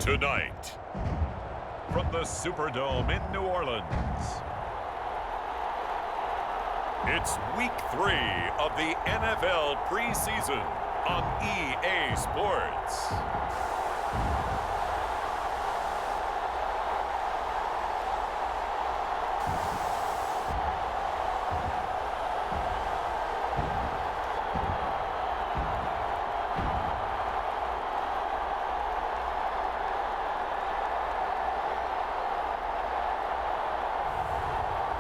Tonight, from the Superdome in New Orleans, it's Week 3 of the NFL Preseason on EA Sports.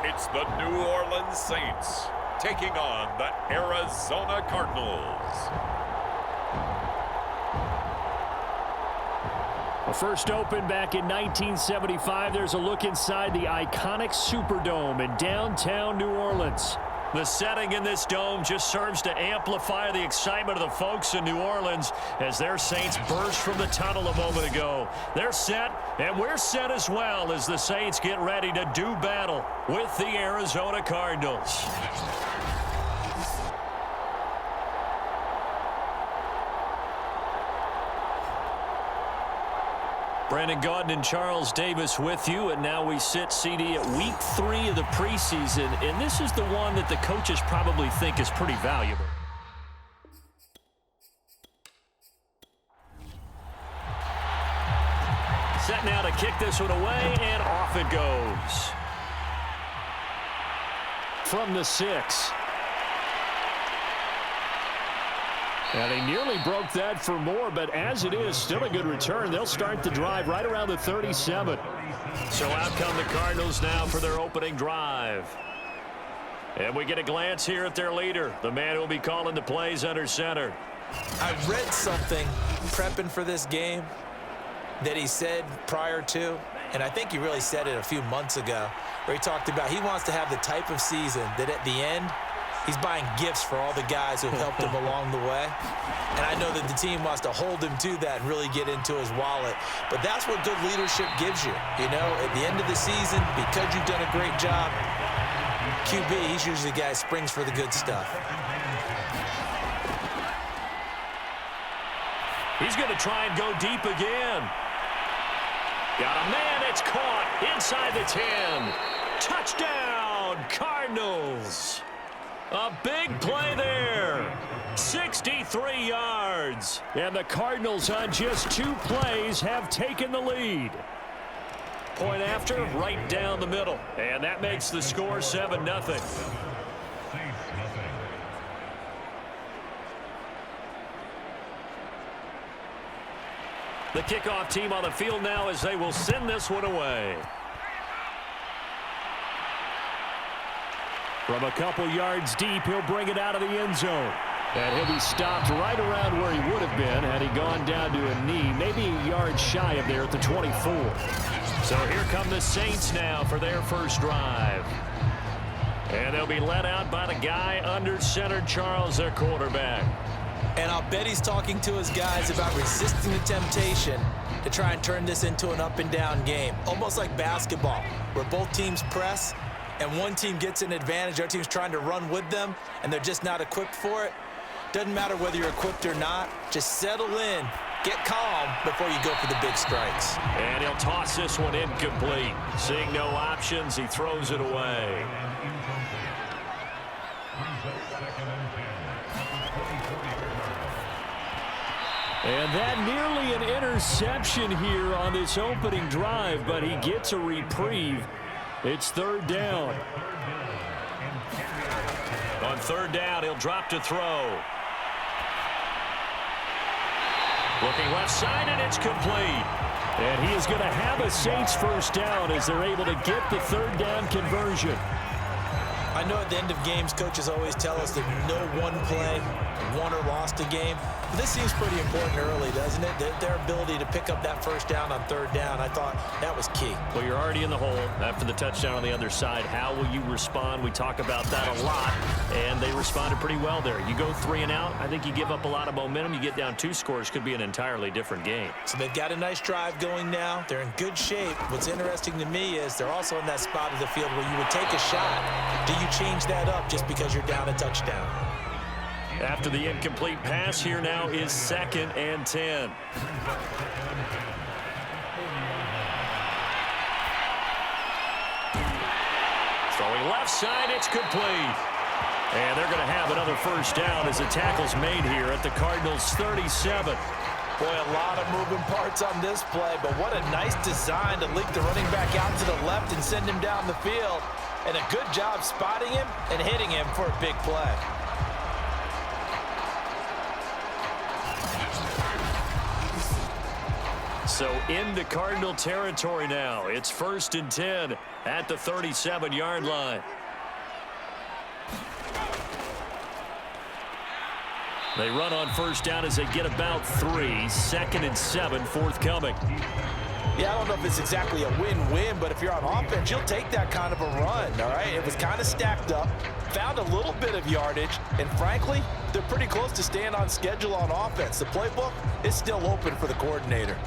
It's the New Orleans Saints taking on the Arizona Cardinals. Well, first opened back in 1975, there's a look inside the iconic Superdome in downtown New Orleans. The setting in this dome just serves to amplify the excitement of the folks in New Orleans as their Saints burst from the tunnel a moment ago. They're set, and we're set as well as the Saints get ready to do battle with the Arizona Cardinals. Brandon Gaudin and Charles Davis with you, and now we sit, CD, at Week 3 of the preseason, and this is the one that the coaches probably think is pretty valuable. Set now to kick this one away, and off it goes. From the 6. And he nearly broke that for more, but as it is, still a good return. They'll start the drive right around the 37. So out come the Cardinals now for their opening drive. And we get a glance here at their leader, the man who will be calling the plays under center. I read something prepping for this game that he said prior to, and I think he really said it a few months ago, where he talked about he wants to have the type of season that at the end, he's buying gifts for all the guys who have helped him along the way. And I know that the team wants to hold him to that and really get into his wallet. But that's what good leadership gives you. You know, at the end of the season, because you've done a great job, QB, he's usually the guy who springs for the good stuff. He's going to try and go deep again. Got a man, it's caught inside the 10. Touchdown, Cardinals. A big play there. 63 yards. And the Cardinals on just 2 plays have taken the lead. Point after, right down the middle. And that makes the score 7-0. The kickoff team on the field now as they will send this one away. From a couple yards deep, he'll bring it out of the end zone. And he'll be stopped right around where he would have been had he gone down to a knee, maybe a yard shy of there at the 24. So here come the Saints now for their first drive. And they'll be led out by the guy under center, Charles, their quarterback. And I'll bet he's talking to his guys about resisting the temptation to try and turn this into an up-and-down game. Almost like basketball, where both teams press, and one team gets an advantage, the other team's trying to run with them, and they're just not equipped for it. Doesn't matter whether you're equipped or not. Just settle in, get calm before you go for the big strikes. And he'll toss this one incomplete. Seeing no options, he throws it away. And that nearly an interception here on this opening drive, but he gets a reprieve. It's third down. On third down, he'll drop to throw. Looking left side, and it's complete. And he is going to have a Saints first down as they're able to get the third down conversion. I know at the end of games, coaches always tell us that no one play won or lost a game. But this seems pretty important early, doesn't it? Their ability to pick up that first down on third down, I thought that was key. Well, you're already in the hole after the touchdown on the other side. How will you respond? We talk about that a lot, and they responded pretty well there. You go 3 and out, I think you give up a lot of momentum. You get down 2 scores, could be an entirely different game. So they've got a nice drive going now. They're in good shape. What's interesting to me is they're also in that spot of the field where you would take a shot. Do you change that up just because you're down a touchdown? After the incomplete pass, here now is 2nd and 10. Throwing left side, it's complete. And they're going to have another first down as the tackle's made here at the Cardinals' 37. Boy, a lot of moving parts on this play, but what a nice design to leak the running back out to the left and send him down the field. And a good job spotting him and hitting him for a big play. So into Cardinal territory now. It's 1st and 10 at the 37-yard line. They run on first down as they get about 3. 2nd and 7 forthcoming. Yeah, I don't know if it's exactly a win-win, but if you're on offense, you'll take that kind of a run, all right? It was kind of stacked up, found a little bit of yardage, and frankly, they're pretty close to staying on schedule on offense. The playbook is still open for the coordinator.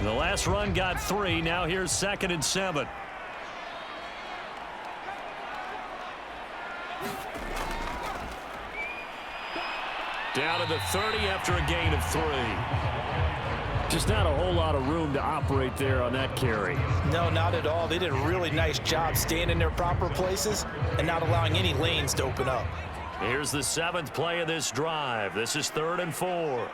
The last run got 3. Now here's 2nd and 7. Down to the 30 after a gain of 3. Just not a whole lot of room to operate there on that carry. No, not at all. They did a really nice job staying in their proper places and not allowing any lanes to open up. Here's the 7th play of this drive. This is 3rd and 4.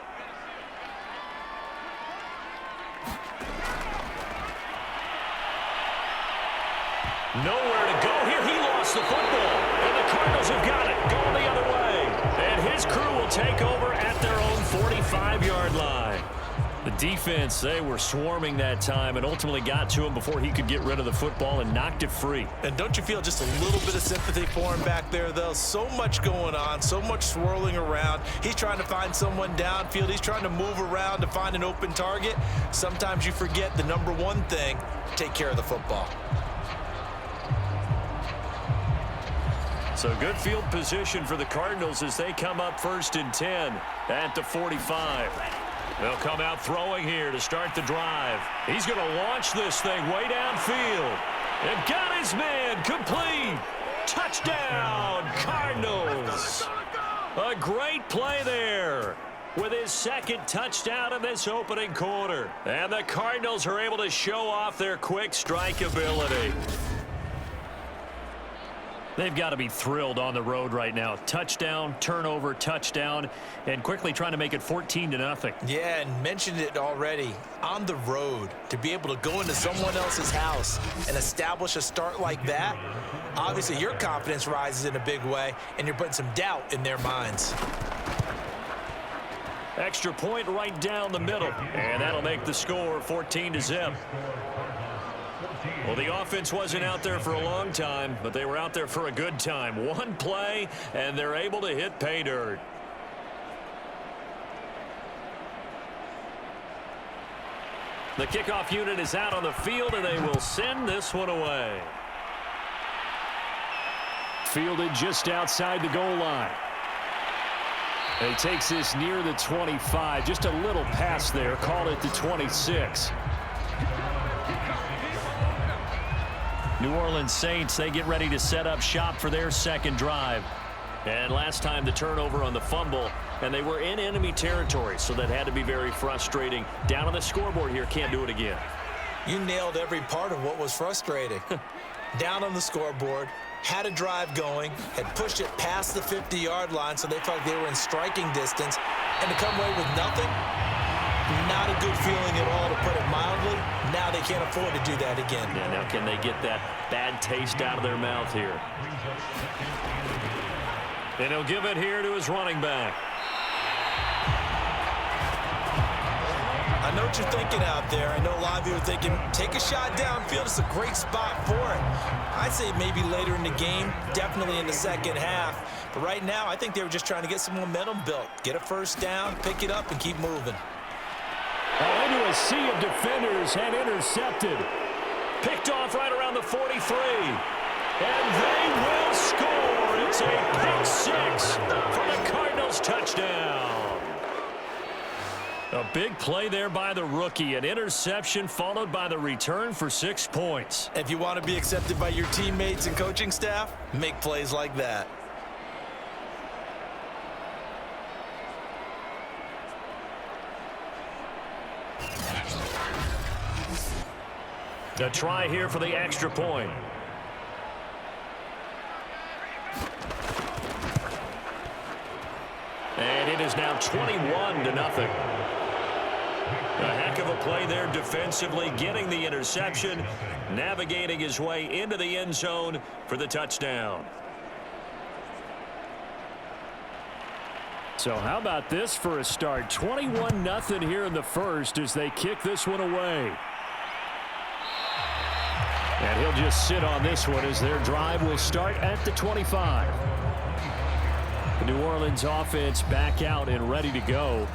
Nowhere to go here. He lost the football. And the Cardinals have got it. Going the other way. And his crew will take over at their own 45-yard line. The defense, they were swarming that time and ultimately got to him before he could get rid of the football and knocked it free. And don't you feel just a little bit of sympathy for him back there, though? So much going on, so much swirling around. He's trying to find someone downfield. He's trying to move around to find an open target. Sometimes you forget the number one thing, take care of the football. So good field position for the Cardinals as they come up 1st and 10 at the 45. They'll come out throwing here to start the drive. He's going to launch this thing way downfield. And got his man complete. Touchdown, Cardinals. A great play there with his 2nd touchdown of this opening quarter. And the Cardinals are able to show off their quick strike ability. They've got to be thrilled on the road right now. Touchdown, turnover, touchdown, and quickly trying to make it 14-0. Yeah, and mentioned it already. On the road, to be able to go into someone else's house and establish a start like that, obviously your confidence rises in a big way, and you're putting some doubt in their minds. Extra point right down the middle, and that'll make the score 14-0. Well, the offense wasn't out there for a long time, but they were out there for a good time. One play, and they're able to hit pay dirt. The kickoff unit is out on the field, and they will send this one away. Fielded just outside the goal line. And he takes this near the 25. Just a little pass there. Called it the 26. New Orleans Saints, they get ready to set up shop for their 2nd drive. And last time the turnover on the fumble, and they were in enemy territory, so that had to be very frustrating. Down on the scoreboard here, can't do it again. You nailed every part of what was frustrating. Down on the scoreboard, had a drive going, had pushed it past the 50-yard line, so they felt like they were in striking distance, and to come away with nothing, not a good feeling at all, to put it mildly. Now they can't afford to do that again. Yeah, now can they get that bad taste out of their mouth here? And he'll give it here to his running back. I know what you're thinking out there. I know a lot of you are thinking, take a shot downfield. It's a great spot for it. I'd say maybe later in the game, definitely in the second half. But right now, I think they were just trying to get some momentum built. Get a first down, pick it up, and keep moving. Into a sea of defenders and intercepted. Picked off right around the 43. And they will score. It's a pick 6 for the Cardinals touchdown. A big play there by the rookie. An interception followed by the return for 6 points. If you want to be accepted by your teammates and coaching staff, make plays like that. A try here for the extra point. And it is now 21-0. A heck of a play there defensively, getting the interception, navigating his way into the end zone for the touchdown. So how about this for a start? 21-0 here in the first as they kick this one away. And he'll just sit on this one as their drive will start at the 25. The New Orleans offense back out and ready to go.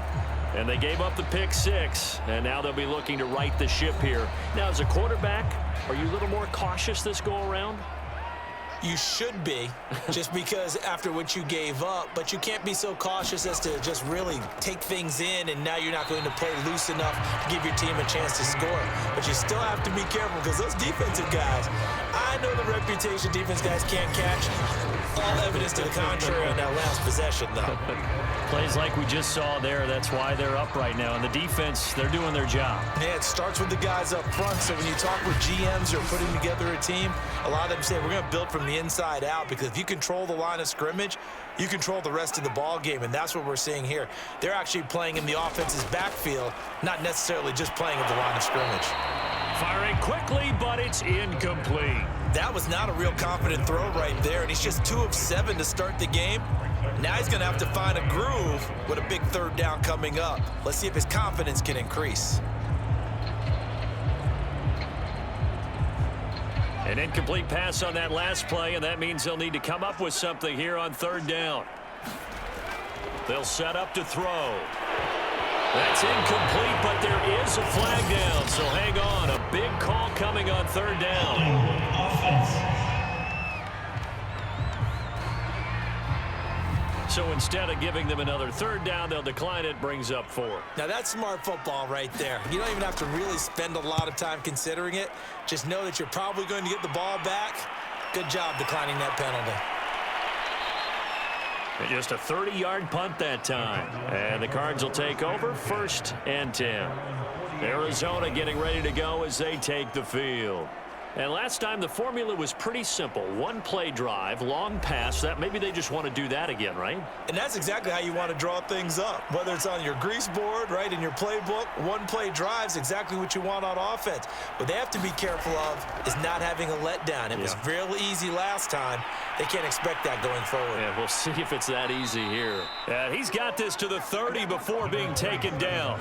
And they gave up the pick six, and now they'll be looking to right the ship here. Now, as a quarterback, are you a little more cautious this go-around? You should be, just because after what you gave up, but you can't be so cautious as to just really take things in, and now you're not going to play loose enough to give your team a chance to score. But you still have to be careful because those defensive guys, I know the reputation defense guys can't catch. All evidence to the contrary on that last possession, though. Plays like we just saw there, that's why they're up right now. And the defense, they're doing their job. Yeah, it starts with the guys up front. So when you talk with GMs or putting together a team, a lot of them say we're going to build from the inside out, because if you control the line of scrimmage, you control the rest of the ball game, and that's what we're seeing here. They're actually playing in the offense's backfield, not necessarily just playing at the line of scrimmage. Firing quickly, but it's incomplete. That was not a real confident throw right there, and he's just 2 of 7 to start the game. Now he's going to have to find a groove with a big third down coming up. Let's see if his confidence can increase. An incomplete pass on that last play, and that means they'll need to come up with something here on third down. They'll set up to throw. That's incomplete, but there is a flag down, so hang on. A big call coming on third down. So instead of giving them another third down, they'll decline it, brings up 4. Now that's smart football right there. You don't even have to really spend a lot of time considering it. Just know that you're probably going to get the ball back. Good job declining that penalty. And just a 30-yard punt that time. And the Cards will take over, 1st and 10. Arizona getting ready to go as they take the field. And last time the formula was pretty simple. One play drive, long pass. That maybe they just want to do that again, right? And that's exactly how you want to draw things up. Whether it's on your grease board, right, in your playbook, one play drive's exactly what you want on offense. What they have to be careful of is not having a letdown. It was real easy last time. They can't expect that going forward. Yeah, we'll see if it's that easy here. He's got this to the 30 before being taken down.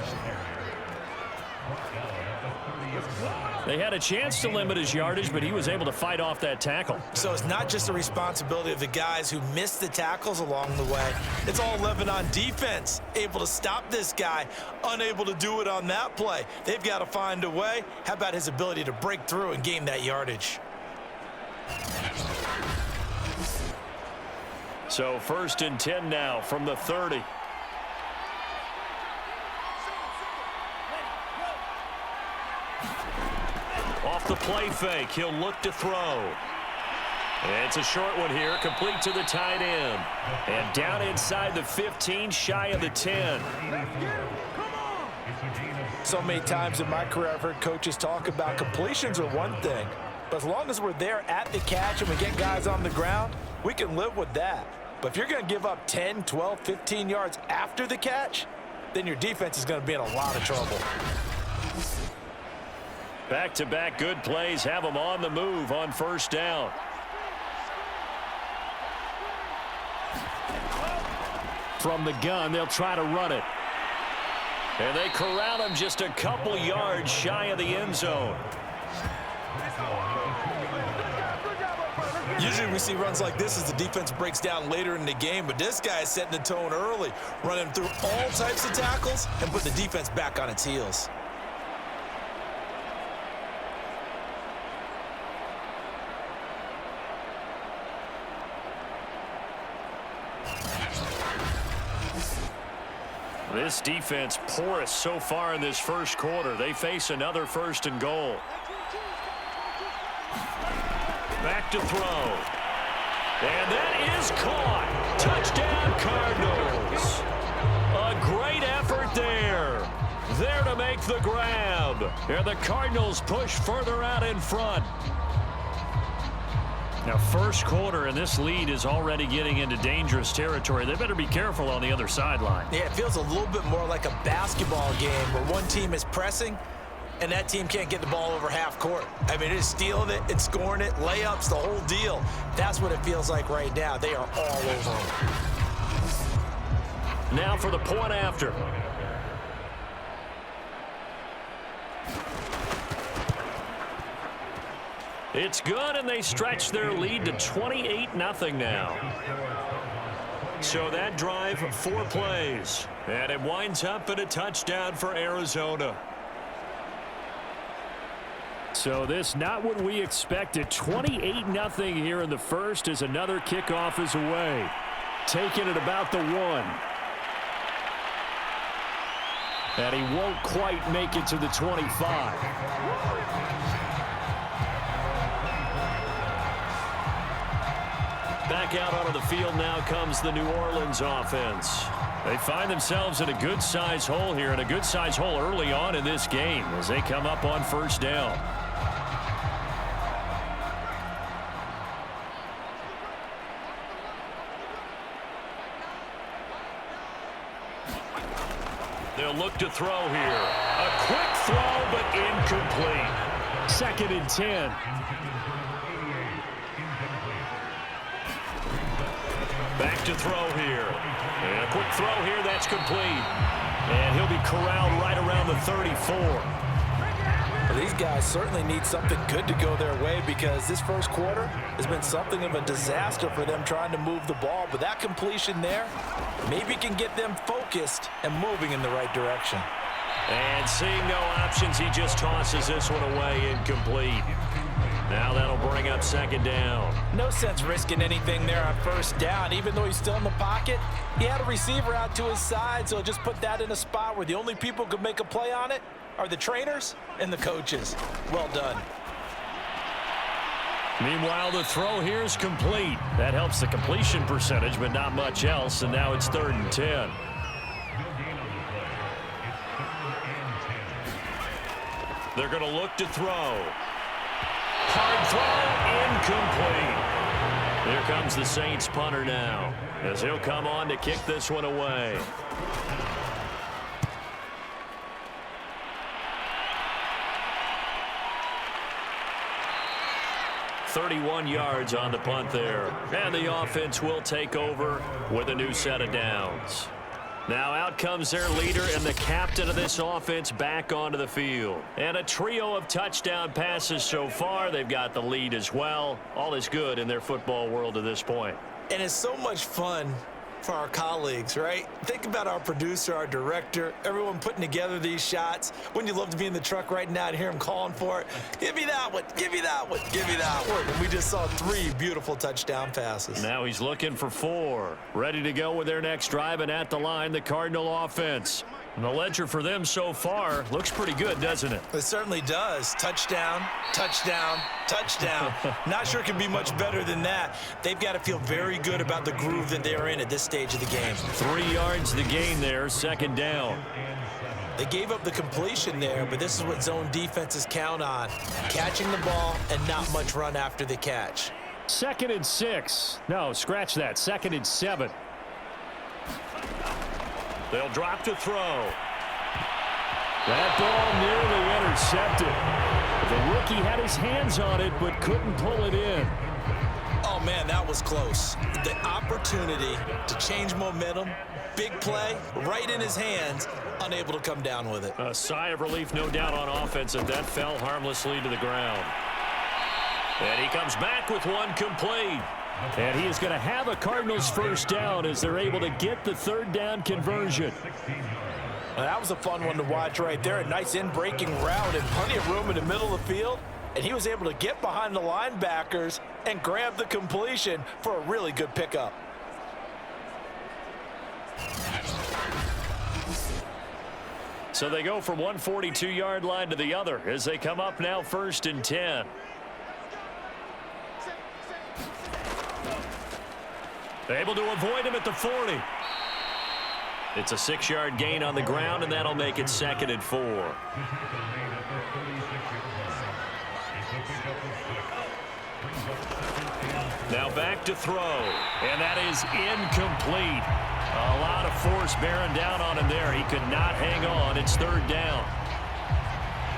They had a chance to limit his yardage, but he was able to fight off that tackle. So it's not just the responsibility of the guys who missed the tackles along the way. It's all 11 on defense, able to stop this guy, unable to do it on that play. They've got to find a way. How about his ability to break through and gain that yardage? So 1st and 10 now from the 30. Off the play fake, he'll look to throw. And it's a short one here, complete to the tight end. And down inside the 15, shy of the 10. So many times in my career I've heard coaches talk about completions are one thing, but as long as we're there at the catch and we get guys on the ground, we can live with that. But if you're going to give up 10, 12, 15 yards after the catch, then your defense is going to be in a lot of trouble. Back-to-back good plays have them on the move on 1st down. From the gun, they'll try to run it. And they corral him just a couple yards shy of the end zone. Usually we see runs like this as the defense breaks down later in the game, but this guy is setting the tone early, running through all types of tackles and put the defense back on its heels. This defense porous so far in this first quarter. They face another 1st and goal. Back to throw. And that is caught. Touchdown, Cardinals. A great effort there. There to make make the grab. And the Cardinals push further out in front. Now, first quarter, and this lead is already getting into dangerous territory. They better be careful on the other sideline. Yeah, it feels a little bit more like a basketball game where one team is pressing and that team can't get the ball over half court. I mean, it's stealing it, it's scoring it, layups, the whole deal. That's what it feels like right now. They are all over them. Now for the point after. It's good, and they stretch their lead to 28-0 now. So that drive, 4 plays. And it winds up in a touchdown for Arizona. So this not what we expected. 28-0 here in the first as another kickoff is away. Taking it about the 1. And he won't quite make it to the 25. Back out onto the field now comes the New Orleans offense. They find themselves in a good-sized hole here, and a good-sized hole early on in this game as they come up on first down. They'll look to throw here. A quick throw, but incomplete. 2nd and 10. Back to throw here. And a quick throw here, that's complete. And he'll be corralled right around the 34. Well, these guys certainly need something good to go their way because this first quarter has been something of a disaster for them trying to move the ball. But that completion there maybe can get them focused and moving in the right direction. And seeing no options, he just tosses this one away incomplete. Now that'll bring up 2nd down. No sense risking anything there on first down. Even though he's still in the pocket, he had a receiver out to his side, so just put that in a spot where the only people who could make a play on it are the trainers and the coaches. Well done. Meanwhile, the throw here is complete. That helps the completion percentage, but not much else, and now it's 3rd and 10. They're going to look to throw. Hard throw, incomplete. Here comes the Saints punter now, as he'll come on to kick this one away. "31 yards on the punt there. And the offense will take over with a new set of downs. Now out comes their leader and the captain of this offense back onto the field. And a trio of touchdown passes so far. They've got the lead as well. All is good in their football world at this point. And it's so much fun for our colleagues, right? Think about our producer, our director, everyone putting together these shots. Wouldn't you love to be in the truck right now and hear him calling for it? Give me that one, give me that one, give me that one. And we just saw 3 beautiful touchdown passes. Now he's looking for 4. Ready to go with their next drive, and at the line, the Cardinal offense. And the ledger for them so far looks pretty good, doesn't it? It certainly does. Touchdown, touchdown, touchdown. Not sure it can be much better than that. They've got to feel very good about the groove that they're in at this stage of the game. 3 yards to gain there, 2nd down. They gave up the completion there, but this is what zone defenses count on. Catching the ball and not much run after the catch. 2nd and 6. No, scratch that. 2nd and 7. They'll drop to throw. That ball nearly intercepted. The rookie had his hands on it, but couldn't pull it in. Oh, man, that was close. The opportunity to change momentum, big play, right in his hands, unable to come down with it. A sigh of relief, no doubt, on offense, and that fell harmlessly to the ground. And he comes back with one complete. And he is going to have a Cardinals first down as they're able to get the 3rd down conversion. Well, that was a fun one to watch right there. A nice in-breaking route and plenty of room in the middle of the field. And he was able to get behind the linebackers and grab the completion for a really good pickup. So they go from one 42-yard line to the other as they come up now 1st and 10. Able to avoid him at the 40. It's a 6-yard gain on the ground, and that'll make it 2nd and 4. Now back to throw, and that is incomplete. A lot of force bearing down on him there. He could not hang on. It's 3rd down.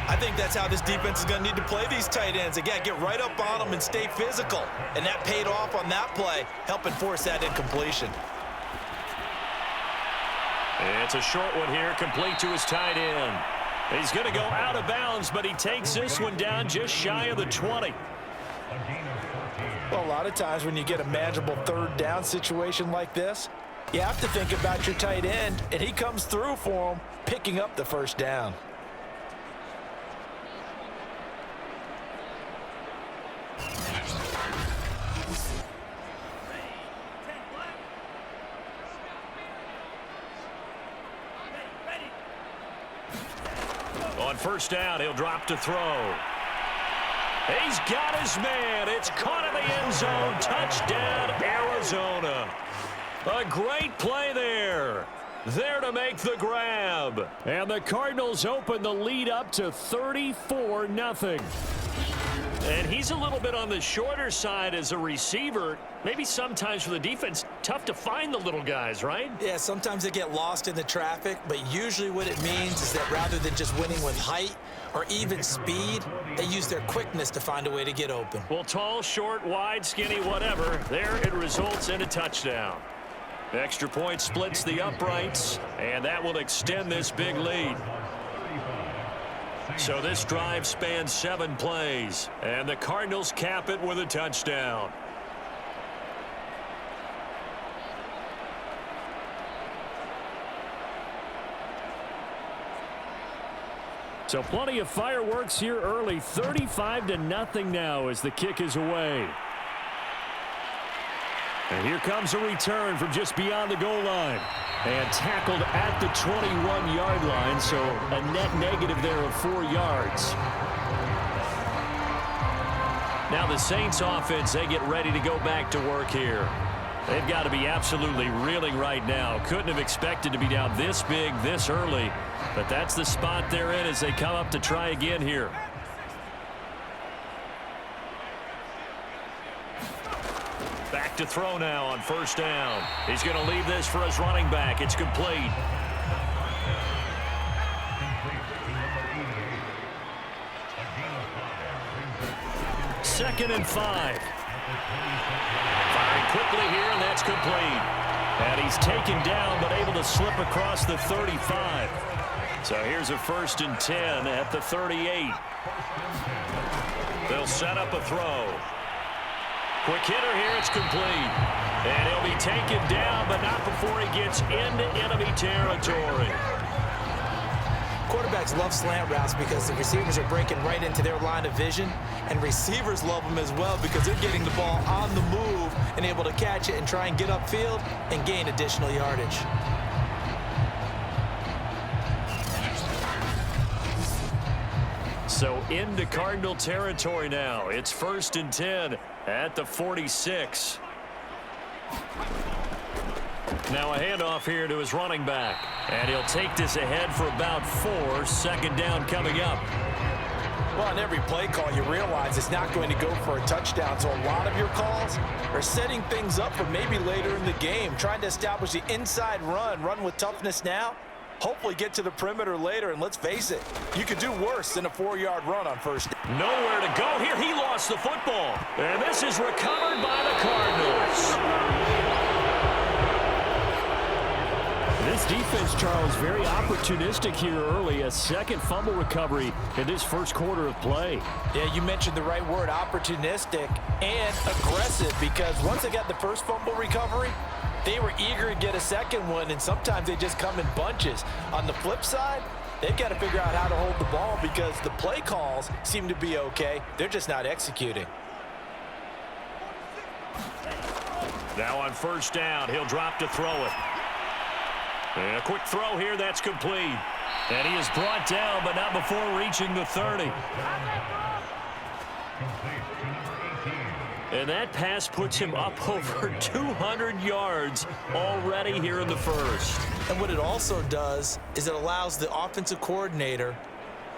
I think that's how this defense is going to need to play these tight ends. Again, get right up on them and stay physical. And that paid off on that play, helping force that incompletion. It's a short one here, complete to his tight end. He's going to go out of bounds, but he takes this one down just shy of the 20. Well, a lot of times when you get a manageable 3rd down situation like this, you have to think about your tight end, and he comes through for him, picking up the 1st down. On 1st down, he'll drop to throw. He's got his man. It's caught in the end zone. Touchdown, Arizona. A great play there. There to make the grab. And the Cardinals open the lead up to 34-0. And he's a little bit on the shorter side as a receiver. Maybe sometimes for the defense, tough to find the little guys, right? Yeah, sometimes they get lost in the traffic, but usually what it means is that rather than just winning with height or even speed, they use their quickness to find a way to get open. Well, tall, short, wide, skinny, whatever, there it results in a touchdown. Extra point splits the uprights, and that will extend this big lead. So this drive spans 7 plays, and the Cardinals cap it with a touchdown. So plenty of fireworks here early. 35-0 now as the kick is away. And here comes a return from just beyond the goal line. And tackled at the 21-yard line, so a net negative there of 4 yards. Now the Saints offense, they get ready to go back to work here. They've got to be absolutely reeling right now. Couldn't have expected to be down this big, this early. But that's the spot they're in as they come up to try again here. Back to throw now on 1st down. He's going to leave this for his running back. It's complete. Second and 5. Firing quickly here, and that's complete. And he's taken down, but able to slip across the 35. So here's a 1st and 10 at the 38. They'll set up a throw. Quick hitter here, it's complete. And he'll be taken down, but not before he gets into enemy territory. Quarterbacks love slant routes because the receivers are breaking right into their line of vision, and receivers love them as well because they're getting the ball on the move and able to catch it and try and get upfield and gain additional yardage. So into Cardinal territory now. It's 1st and 10 at the 46. Now a handoff here to his running back. And he'll take this ahead for about 4. 2nd down coming up. Well, on every play call, you realize it's not going to go for a touchdown. So a lot of your calls are setting things up for maybe later in the game, trying to establish the inside run with toughness now. Hopefully get to the perimeter later, and let's face it, you could do worse than a 4-yard run on 1st down. Nowhere to go here. He lost the football. And this is recovered by the Cardinals. This defense, Charles, very opportunistic here early. A 2nd fumble recovery in this 1st quarter of play. Yeah, you mentioned the right word, opportunistic and aggressive, because once they got the 1st fumble recovery, they were eager to get a 2nd one, and sometimes they just come in bunches. On the flip side, they've got to figure out how to hold the ball because the play calls seem to be okay. They're just not executing. Now on 1st down, he'll drop to throw it. And a quick throw here, that's complete. And he is brought down, but not before reaching the 30. And that pass puts him up over 200 yards already here in the first. And what it also does is it allows the offensive coordinator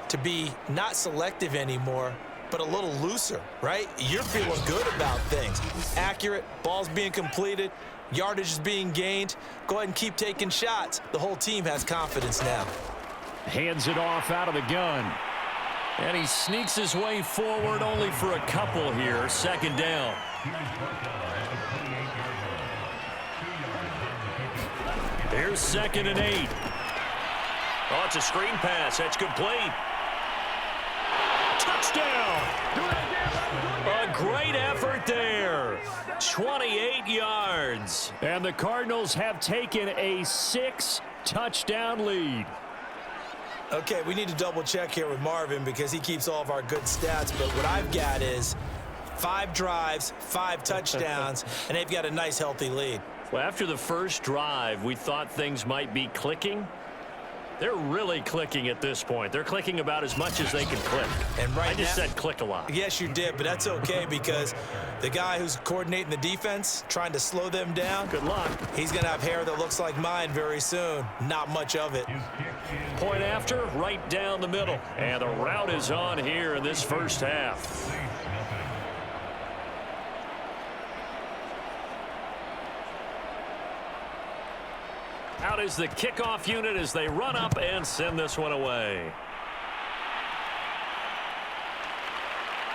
to be not selective anymore, but a little looser, right? You're feeling good about things. Accurate, balls being completed, yardage is being gained. Go ahead and keep taking shots. The whole team has confidence now. Hands it off out of the gun. And he sneaks his way forward only for a couple here. Second down. Here's 2nd and 8. Oh, it's a screen pass. That's complete. Touchdown. A great effort there. 28 yards. And the Cardinals have taken a 6-touchdown lead. Okay, we need to double check here with Marvin because he keeps all of our good stats, but what I've got is 5 drives, 5 touchdowns, and they've got a nice, healthy lead. Well, after the first drive, we thought things might be clicking. They're really clicking at this point. They're clicking about as much as they can click. And right I just now, said click a lot. Yes, you did, but that's okay because the guy who's coordinating the defense, trying to slow them down, Good luck. he's going to have hair that looks like mine very soon. Not much of it. Point after, right down the middle. And the route is on here in this first half. Out is the kickoff unit as they run up and send this one away.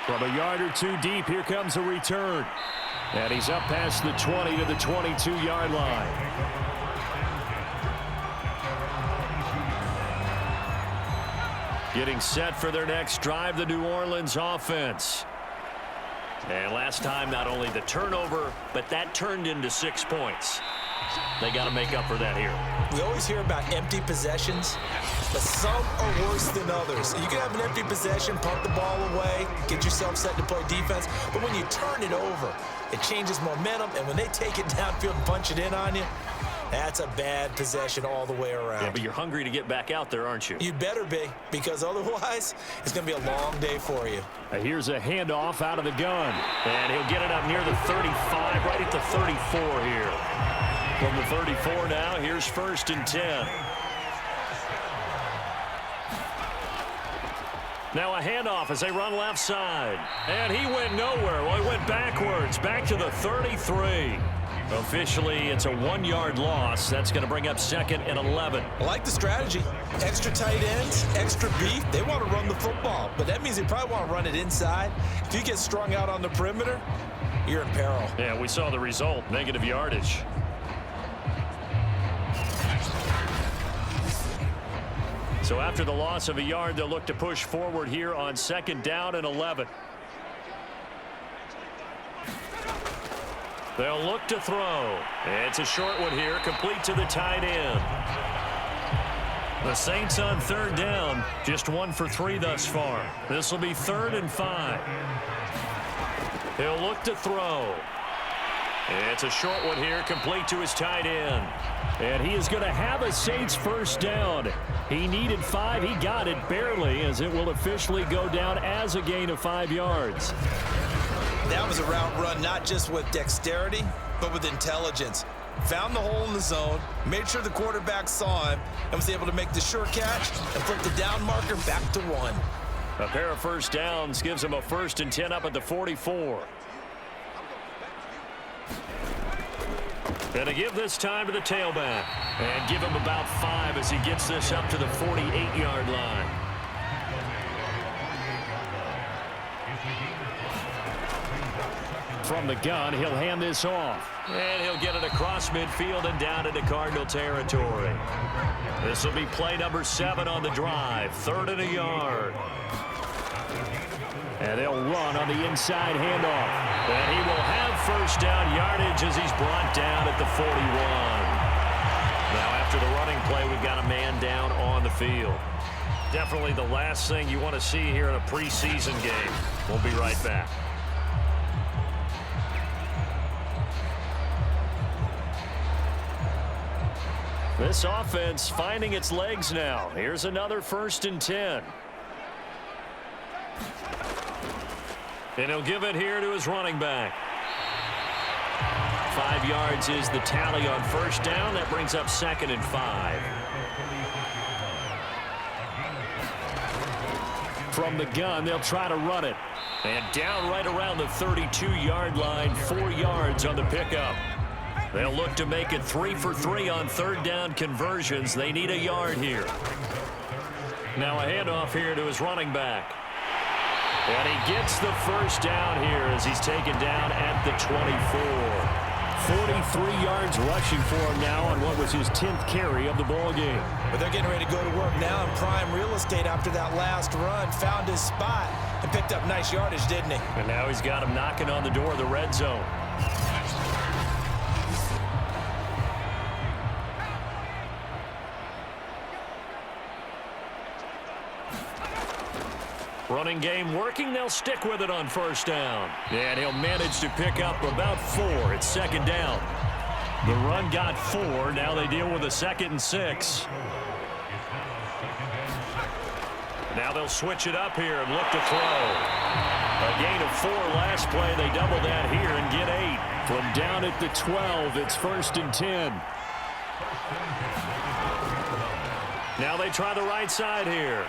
From a yard or two deep, here comes a return. And he's up past the 20 to the 22-yard line. Getting set for their next drive, the New Orleans offense. And last time, not only the turnover, but that turned into 6 points. They got to make up for that here. We always hear about empty possessions, but some are worse than others. You can have an empty possession, punt the ball away, get yourself set to play defense, but when you turn it over, it changes momentum, and when they take it downfield and punch it in on you, that's a bad possession all the way around. Yeah, but you're hungry to get back out there, aren't you? You'd better be, because otherwise, it's going to be a long day for you. Here's a handoff out of the gun, and he'll get it up near the 35, right at the 34 here. From the 34 now, here's 1st and 10. Now a handoff as they run left side. And he went nowhere. Well, he went backwards, back to the 33. Officially, it's a 1-yard loss. That's going to bring up 2nd and 11. I like the strategy. Extra tight ends, extra beef. They want to run the football, but that means they probably want to run it inside. If you get strung out on the perimeter, you're in peril. Yeah, we saw the result, negative yardage. So after the loss of a yard, they'll look to push forward here on 2nd down and 11. They'll look to throw. It's a short one here, complete to the tight end. The Saints on 3rd down, just 1 for 3 thus far. This will be 3rd and 5. He'll look to throw. It's a short one here, complete to his tight end. And he is going to have a Saints first down. He needed 5. He got it barely, as it will officially go down as a gain of 5 yards. That was a route run not just with dexterity, but with intelligence. Found the hole in the zone, made sure the quarterback saw him, and was able to make the sure catch and flip the down marker back to 1. A pair of first downs gives him a 1st and 10 up at the 44. Gonna give this time to the tailback and give him about 5 as he gets this up to the 48-yard line. From the gun, he'll hand this off. And he'll get it across midfield and down into Cardinal territory. This will be play number 7 on the drive. 3rd and a yard. And they'll run on the inside handoff. And he will have first down yardage as he's brought down at the 41. Now after the running play, we've got a man down on the field. Definitely the last thing you want to see here in a preseason game. We'll be right back. This offense finding its legs now. Here's another 1st and 10. And he'll give it here to his running back. 5 yards is the tally on first down. That brings up 2nd and 5. From the gun, they'll try to run it. And down right around the 32-yard line, 4 yards on the pickup. They'll look to make it 3 for 3 on third down conversions. They need a yard here. Now a handoff here to his running back. And he gets the first down here as he's taken down at the 24. 43 yards rushing for him now on what was his 10th carry of the ball game. But they're getting ready to go to work now in prime real estate after that last run. Found his spot and picked up nice yardage, didn't he? And now he's got him knocking on the door of the red zone. Running game working. They'll stick with it on first down. And he'll manage to pick up about 4. It's 2nd down. The run got 4. Now they deal with a 2nd and 6. Now they'll switch it up here and look to throw. A gain of 4 last play. They double that here and get 8. From down at the 12, it's 1st and 10. Now they try the right side here.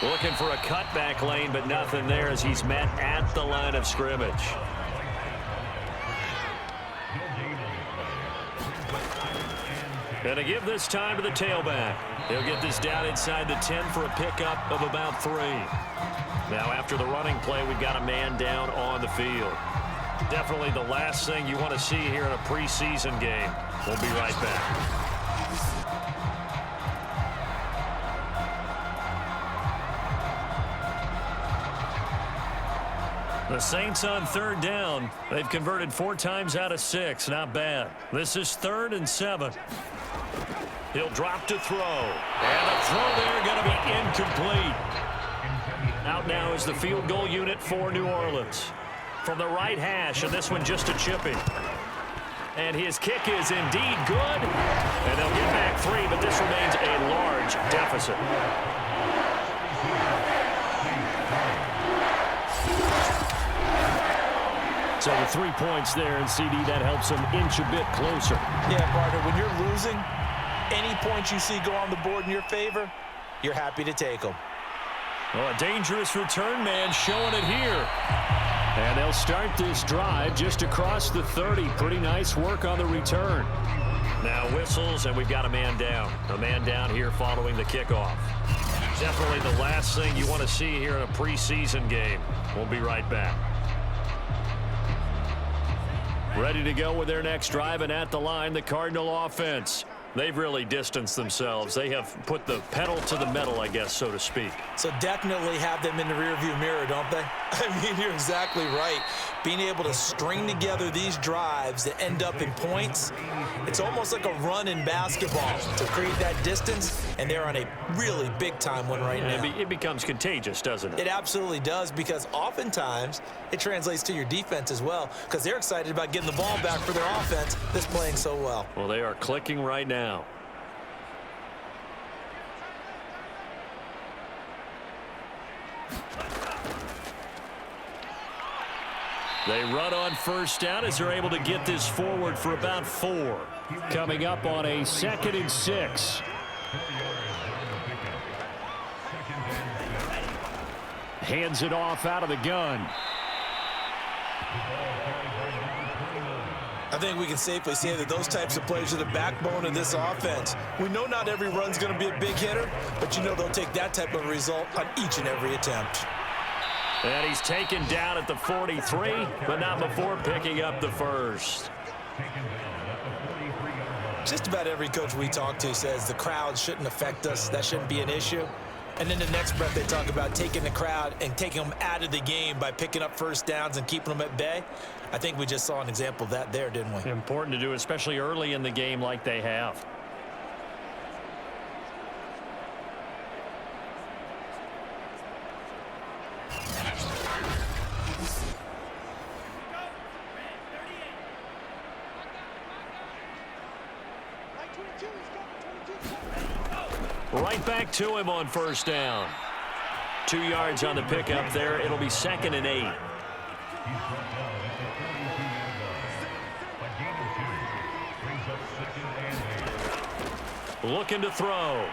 Looking for a cutback lane, but nothing there as he's met at the line of scrimmage. And to give this time to the tailback. He'll get this down inside the 10 for a pickup of about 3. Now after the running play, we've got a man down on the field. Definitely the last thing you want to see here in a preseason game. We'll be right back. The Saints on third down. They've converted 4 times out of 6. Not bad. This is 3rd and 7. He'll drop to throw. And a throw there going to be incomplete. Out now is the field goal unit for New Orleans. From the right hash, and this one just a chipping. And his kick is indeed good. And they'll get back 3, but this remains a large deficit. So the 3 points there, and CD, that helps him inch a bit closer. Yeah, partner, when you're losing, any points you see go on the board in your favor, you're happy to take them. Oh, a dangerous return man showing it here. And they'll start this drive just across the 30. Pretty nice work on the return. Now whistles, and we've got a man down. A man down here following the kickoff. Definitely the last thing you want to see here in a preseason game. We'll be right back. Ready to go with their next drive, and at the line, the Cardinal offense. They've really distanced themselves. They have put the pedal to the metal, I guess, so to speak. So definitely have them in the rearview mirror, don't they? I mean, you're exactly right. Being able to string together these drives that end up in points, it's almost like a run in basketball to create that distance, and they're on a really big-time one right now. It becomes contagious, doesn't it? It absolutely does, because oftentimes it translates to your defense as well, because they're excited about getting the ball back for their offense that's playing so well. Well, they are clicking right now. They run on first down as they're able to get this forward for about 4. Coming up on a 2nd and 6. Hands it off out of the gun. I think we can safely say that those types of plays are the backbone of this offense. We know not every run's going to be a big hitter, but you know they'll take that type of result on each and every attempt. And he's taken down at the 43, but not before picking up the first. Just about every coach we talk to says the crowd shouldn't affect us. That shouldn't be an issue. And in the next breath, they talk about taking the crowd and taking them out of the game by picking up first downs and keeping them at bay. I think we just saw an example of that there, didn't we? Important to do, especially early in the game like they have. Right back to him on first down. 2 yards on the pickup there. It'll be 2nd and 8. Looking to throw.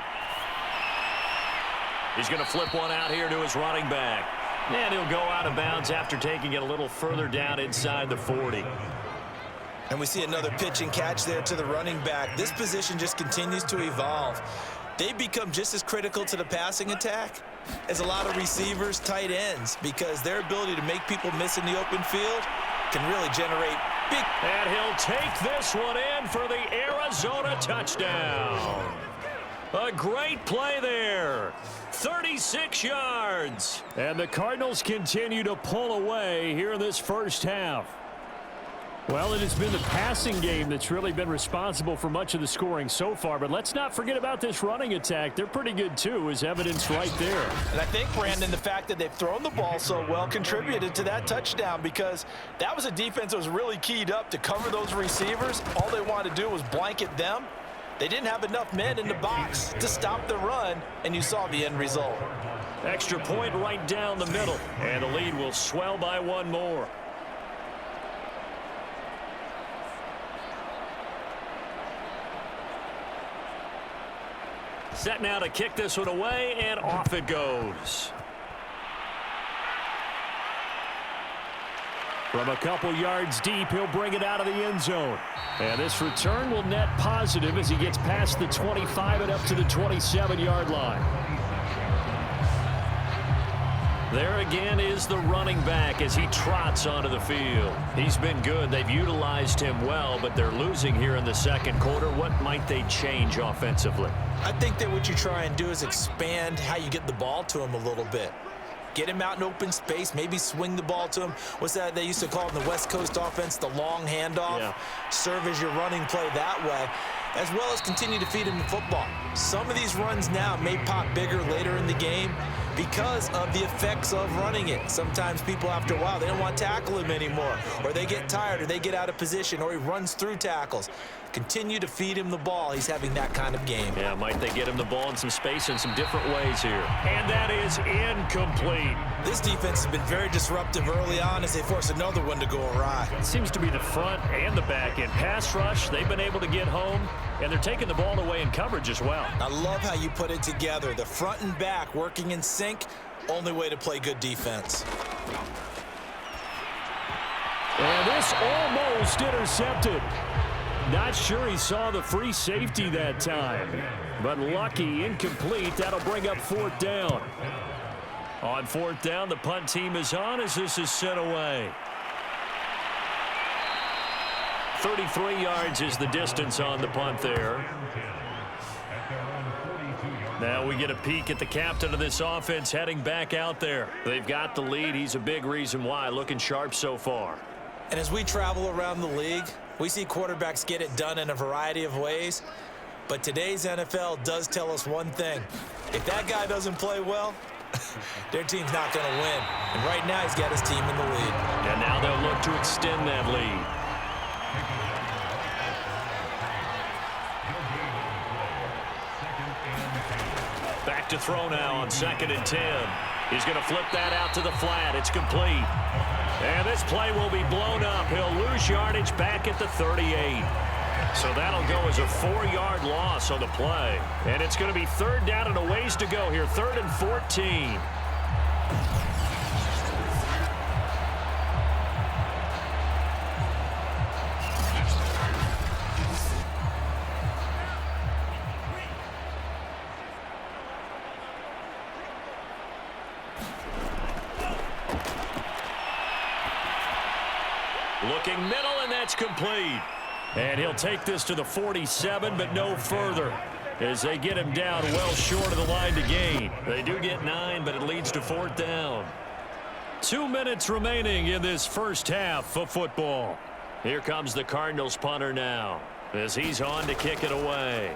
He's going to flip one out here to his running back. And he'll go out of bounds after taking it a little further down inside the 40. And we see another pitch and catch there to the running back. This position just continues to evolve. They become just as critical to the passing attack as a lot of receivers, tight ends, because their ability to make people miss in the open field can really generate big. And he'll take this one in for the Arizona touchdown. A great play there. 36 yards. And the Cardinals continue to pull away here in this first half. Well, it has been the passing game that's really been responsible for much of the scoring so far. But let's not forget about this running attack. They're pretty good, too, as evidenced right there. And I think, Brandon, the fact that they've thrown the ball so well contributed to that touchdown, because that was a defense that was really keyed up to cover those receivers. All they wanted to do was blanket them. They didn't have enough men in the box to stop the run, and you saw the end result. Extra point right down the middle. And the lead will swell by one more. Set now to kick this one away, and off it goes. From a couple yards deep, he'll bring it out of the end zone. And this return will net positive as he gets past the 25 and up to the 27-yard line. There again is the running back as he trots onto the field. He's been good. They've utilized him well, but they're losing here in the second quarter. What might they change offensively? I think that what you try and do is expand how you get the ball to him a little bit. Get him out in open space, maybe swing the ball to him. What's that they used to call in the West Coast offense, the long handoff? Yeah. Serve as your running play that way, as well as continue to feed him the football. Some of these runs now may pop bigger later in the game because of the effects of running it. Sometimes people, after a while, they don't want to tackle him anymore, or they get tired, or they get out of position, or he runs through tackles. Continue to feed him the ball. He's having that kind of game. Yeah, might they get him the ball in some space in some different ways here. And that is incomplete. This defense has been very disruptive early on as they force another one to go awry. It seems to be the front and the back end. Pass rush, they've been able to get home, and they're taking the ball away in coverage as well. I love how you put it together. The front and back working in sync, only way to play good defense. And this almost intercepted. Not sure he saw the free safety that time, but lucky, incomplete. That'll bring up fourth down. On fourth down, the punt team is on as this is sent away. 33 yards is the distance on the punt there. Now we get a peek at the captain of this offense heading back out there. They've got the lead. He's a big reason why. Looking sharp so far. And as we travel around the league, we see quarterbacks get it done in a variety of ways. But today's NFL does tell us one thing. If that guy doesn't play well, their team's not going to win. And right now he's got his team in the lead. And now they'll look to extend that lead. Back to throw now on 2nd and 10. He's going to flip that out to the flat. It's complete. And this play will be blown up. He'll lose yardage back at the 38. So that'll go as a 4-yard loss on the play. And it's going to be third down and a ways to go here. 3rd and 14. Looking middle, and that's complete. And he'll take this to the 47, but no further, as they get him down well short of the line to gain. They do get 9, but it leads to fourth down. 2 minutes remaining in this first half of football. Here comes the Cardinals punter now, as he's on to kick it away.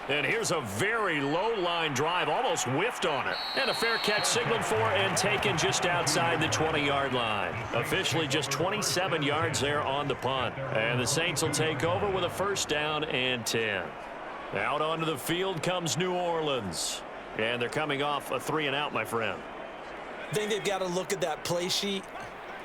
And here's a very low-line drive, almost whiffed on it. And a fair catch signaled for and taken just outside the 20-yard line. Officially just 27 yards there on the punt. And the Saints will take over with a first down and 10. Out onto the field comes New Orleans. And they're coming off a 3-and-out, my friend. I think they've got to look at that play sheet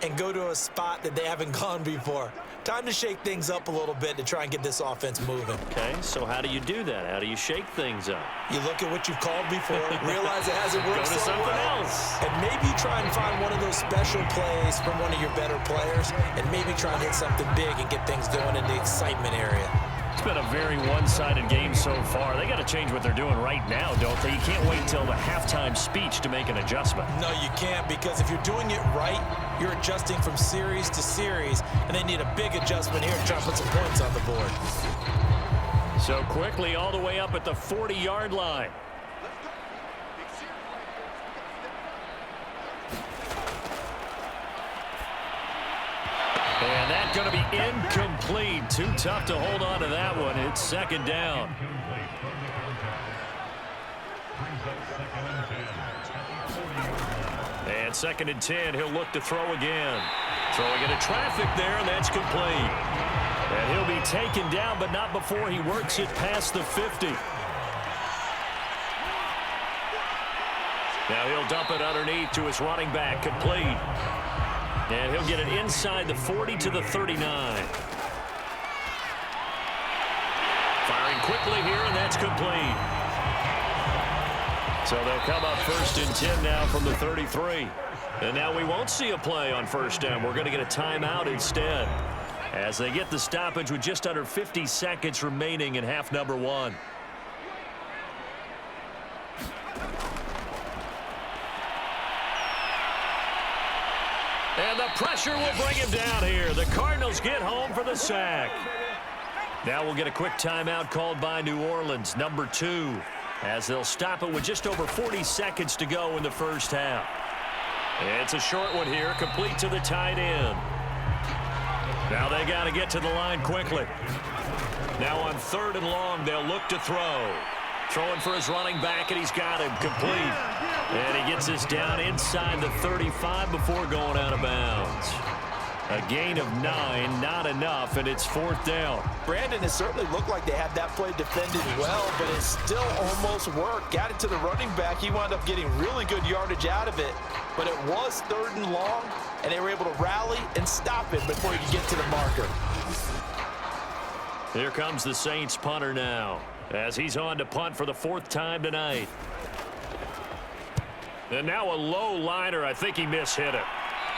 and go to a spot that they haven't gone before. Time to shake things up a little bit to try and get this offense moving. Okay, so how do you do that? How do you shake things up? You look at what you've called before, realize it hasn't worked Go to so something well, else. and maybe try and find one of those special plays from one of your better players, and maybe try and hit something big and get things going in the excitement area. It's been a very one-sided game so far. They got to change what they're doing right now, don't they? You can't wait until the halftime speech to make an adjustment. No, you can't, because if you're doing it right, you're adjusting from series to series, and they need a big adjustment here to try and put some points on the board. So quickly all the way up at the 40-yard line. And that's going to be incomplete. Too tough to hold on to that one. It's second down. And second and 10. He'll look to throw again. Throwing into traffic there, and that's complete. And he'll be taken down, but not before he works it past the 50. Now he'll dump it underneath to his running back, complete. And he'll get it inside the 40 to the 39. Firing quickly here, and that's complete. So they'll come up first and 10 now from the 33. And now we won't see a play on first down. We're going to get a timeout instead, as they get the stoppage with just under 50 seconds remaining in half number one. And the pressure will bring him down here. The Cardinals get home for the sack. Now we'll get a quick timeout called by New Orleans, number 2, as they'll stop it with just over 40 seconds to go in the first half. It's a short one here, complete to the tight end. Now they got to get to the line quickly. Now on 3rd and long, they'll look to throw. Throwing for his running back, and he's got him complete. And he gets this down inside the 35 before going out of bounds. A gain of 9, not enough, and it's 4th down. Brandon, it certainly looked like they had that play defended well, but it still almost worked. Got it to the running back. He wound up getting really good yardage out of it, but it was 3rd and long, and they were able to rally and stop it before he could get to the marker. Here comes the Saints punter now, as he's on to punt for the 4th time tonight. And now a low liner. I think he mishit it.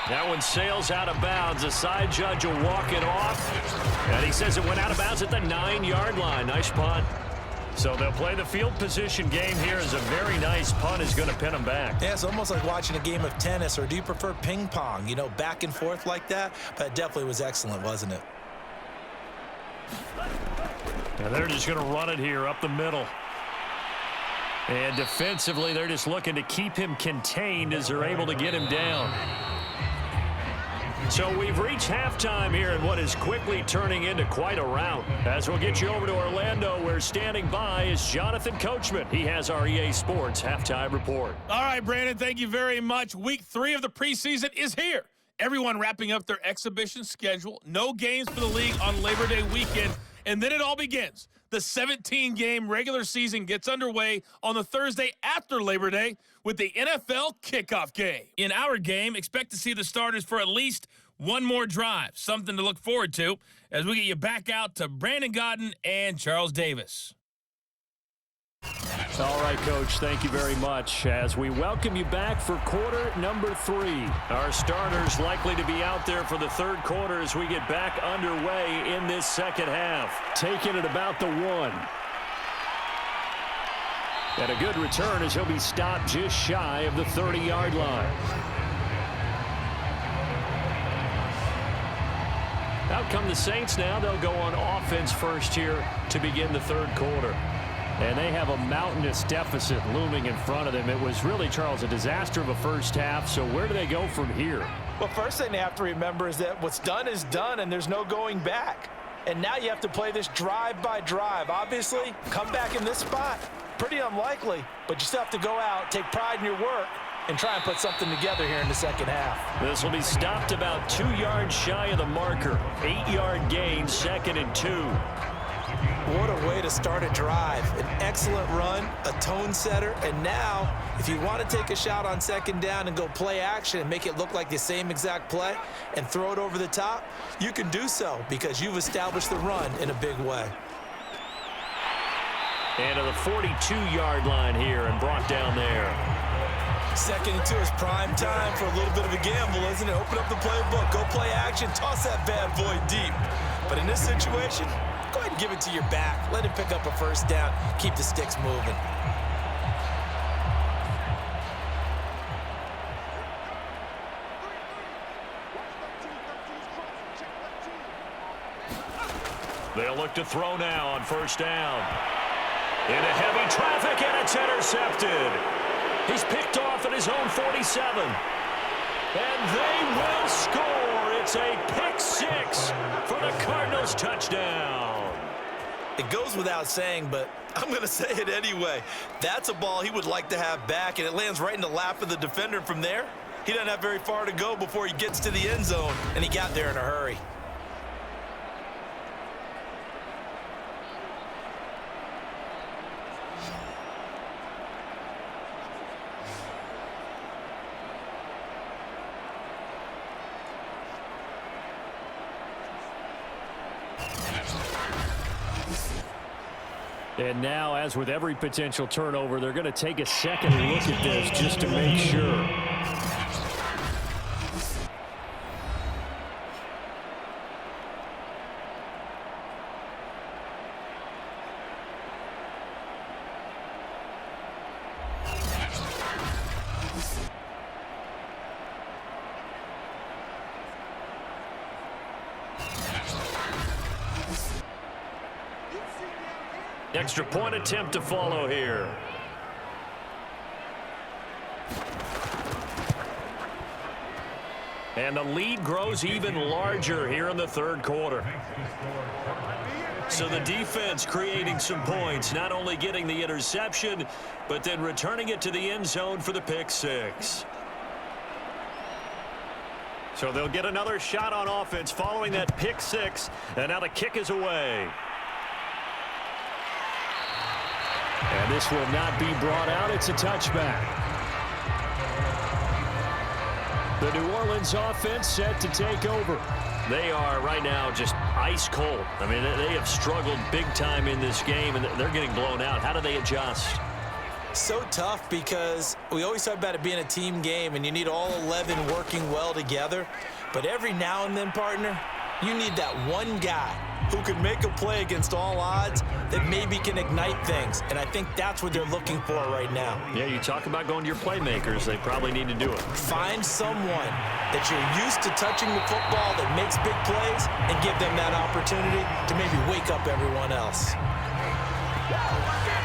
That one sails out of bounds. The side judge will walk it off. And he says it went out of bounds at the 9-yard line. Nice punt. So they'll play the field position game here, as a very nice punt is going to pin them back. Yeah, it's almost like watching a game of tennis, or do you prefer ping pong? You know, back and forth like that? But it definitely was excellent, wasn't it? And they're just going to run it here up the middle. And defensively, they're just looking to keep him contained as they're able to get him down. So we've reached halftime here in what is quickly turning into quite a rout. As we'll get you over to Orlando, where standing by is Jonathan Coachman. He has our EA Sports halftime report. All right, Brandon, thank you very much. Week 3 of the preseason is here. Everyone wrapping up their exhibition schedule. No games for the league on Labor Day weekend. And then it all begins. The 17-game regular season gets underway on the Thursday after Labor Day with the NFL kickoff game. In our game, expect to see the starters for at least one more drive. Something to look forward to as we get you back out to Brandon Godden and Charles Davis. All right, Coach, thank you very much as we welcome you back for quarter number 3. Our starters likely to be out there for the 3rd quarter as we get back underway in this second half. Taking it about the 1. And a good return as he'll be stopped just shy of the 30-yard line. Out come the Saints now. They'll go on offense first here to begin the 3rd quarter. And they have a mountainous deficit looming in front of them. It was really, Charles, a disaster of a first half. So where do they go from here? Well, first thing they have to remember is that what's done is done, and there's no going back. And now you have to play this drive by drive. Obviously, come back in this spot, pretty unlikely, but you still have to go out, take pride in your work, and try and put something together here in the second half. This will be stopped about 2 yards shy of the marker. 8-yard gain, 2nd and 2. What a way to start a drive. An excellent run, a tone setter, and now, if you want to take a shot on second down and go play action and make it look like the same exact play and throw it over the top, you can do so because you've established the run in a big way. And to the 42-yard line here and brought down there. 2nd and 2 is prime time for a little bit of a gamble, isn't it? Open up the playbook, go play action, toss that bad boy deep. But in this situation, go ahead and give it to your back. Let him pick up a first down. Keep the sticks moving. They'll look to throw now on first down. Into heavy traffic, and it's intercepted. He's picked off at his own 47. And they will score. It's a pick six for the Cardinals touchdown. It goes without saying, but I'm going to say it anyway. That's a ball he would like to have back, and it lands right in the lap of the defender from there. He doesn't have very far to go before he gets to the end zone, and he got there in a hurry. And now, as with every potential turnover, they're going to take a second look at this just to make sure. Extra point attempt to follow here. And the lead grows even larger here in the third quarter. So the defense creating some points, not only getting the interception, but then returning it to the end zone for the pick six. So they'll get another shot on offense following that pick six, and now the kick is away. And this will not be brought out. It's a touchback. The New Orleans offense set to take over. They are right now just ice cold. I mean, they have struggled big time in this game, and they're getting blown out. How do they adjust? So tough because we always talk about it being a team game, and you need all 11 working well together. But every now and then, partner, you need that one guy who can make a play against all odds that maybe can ignite things. And I think that's what they're looking for right now. Yeah, you talk about going to your playmakers. They probably need to do it. Find someone that you're used to touching the football that makes big plays and give them that opportunity to maybe wake up everyone else.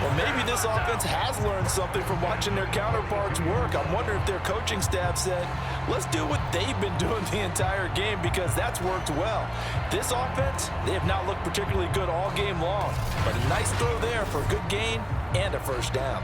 Well, maybe this offense has learned something from watching their counterparts work. I'm wondering if their coaching staff said, let's do what they've been doing the entire game because that's worked well. This offense, they have not looked particularly good all game long, but a nice throw there for a good gain and a first down.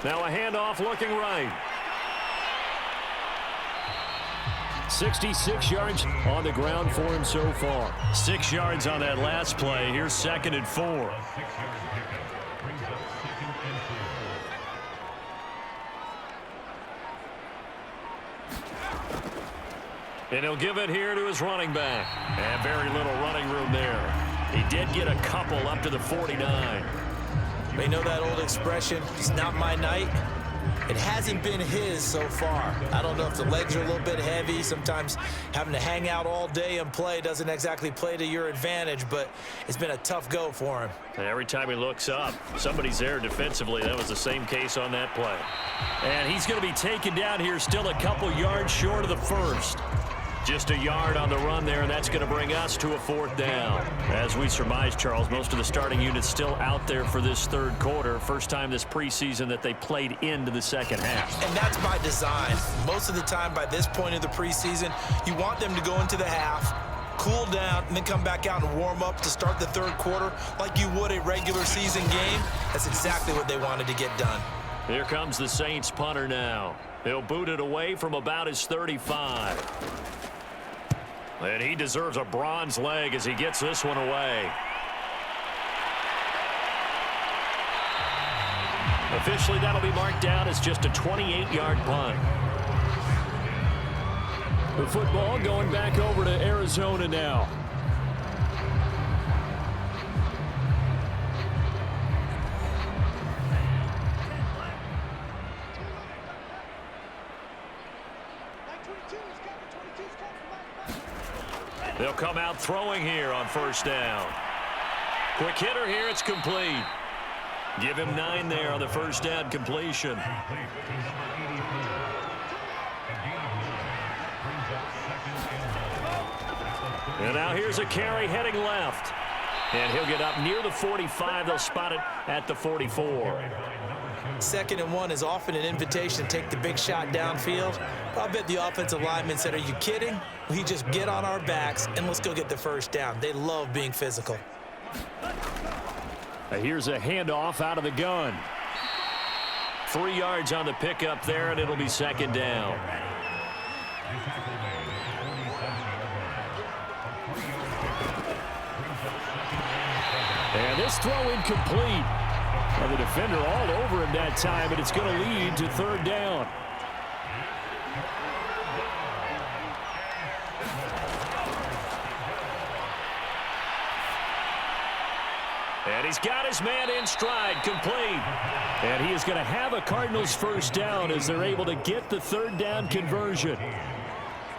Now a handoff looking right. 66 yards on the ground for him so far. 6 yards on that last play. Here's 2nd and 4. And he'll give it here to his running back. And very little running room there. He did get a couple up to the 49. They know that old expression, it's not my night. It hasn't been his so far. I don't know if the legs are a little bit heavy. Sometimes having to hang out all day and play doesn't exactly play to your advantage, but it's been a tough go for him. And every time he looks up, somebody's there defensively. That was the same case on that play. And he's going to be taken down here still a couple yards short of the first. Just a yard on the run there, and that's going to bring us to a 4th down. As we surmise, Charles, most of the starting units still out there for this third quarter. First time this preseason that they played into the second half. And that's by design. Most of the time by this point of the preseason, you want them to go into the half, cool down, and then come back out and warm up to start the third quarter like you would a regular season game. That's exactly what they wanted to get done. Here comes the Saints punter now. He'll boot it away from about his 35. And he deserves a bronze leg as he gets this one away. Officially, that'll be marked down as just a 28-yard punt. The football going back over to Arizona now. They'll come out throwing here on first down. Quick hitter here, it's complete. Give him 9 there on the first down completion. And now here's a carry heading left. And he'll get up near the 45. They'll spot it at the 44. 2nd and 1 is often an invitation to take the big shot downfield. I bet the offensive lineman said, are you kidding? We just get on our backs and let's go get the first down. They love being physical. Here's a handoff out of the gun. 3 yards on the pickup there, and it'll be 2nd down. And this throw incomplete. Well, the defender all over him that time, but it's going to lead to 3rd down. And he's got his man in stride, complete. And he is going to have a Cardinals first down as they're able to get the 3rd down conversion.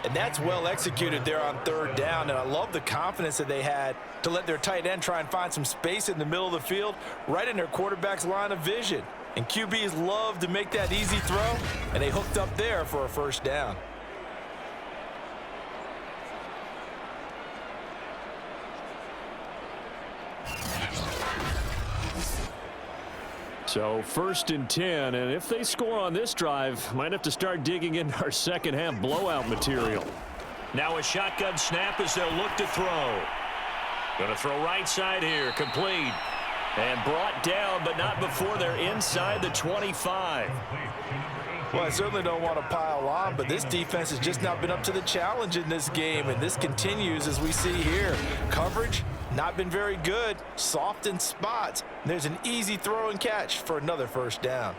And that's well executed there on 3rd down. And I love the confidence that they had to let their tight end try and find some space in the middle of the field, right in their quarterback's line of vision. And QBs love to make that easy throw, and they hooked up there for a first down. So 1st and 10, and if they score on this drive, might have to start digging into our second half blowout material. Now a shotgun snap as they'll look to throw. Going to throw right side here, complete. And brought down, but not before they're inside the 25. Well, I certainly don't want to pile on, but this defense has just not been up to the challenge in this game, and this continues as we see here. Coverage, not been very good, soft in spots. There's an easy throw and catch for another first down.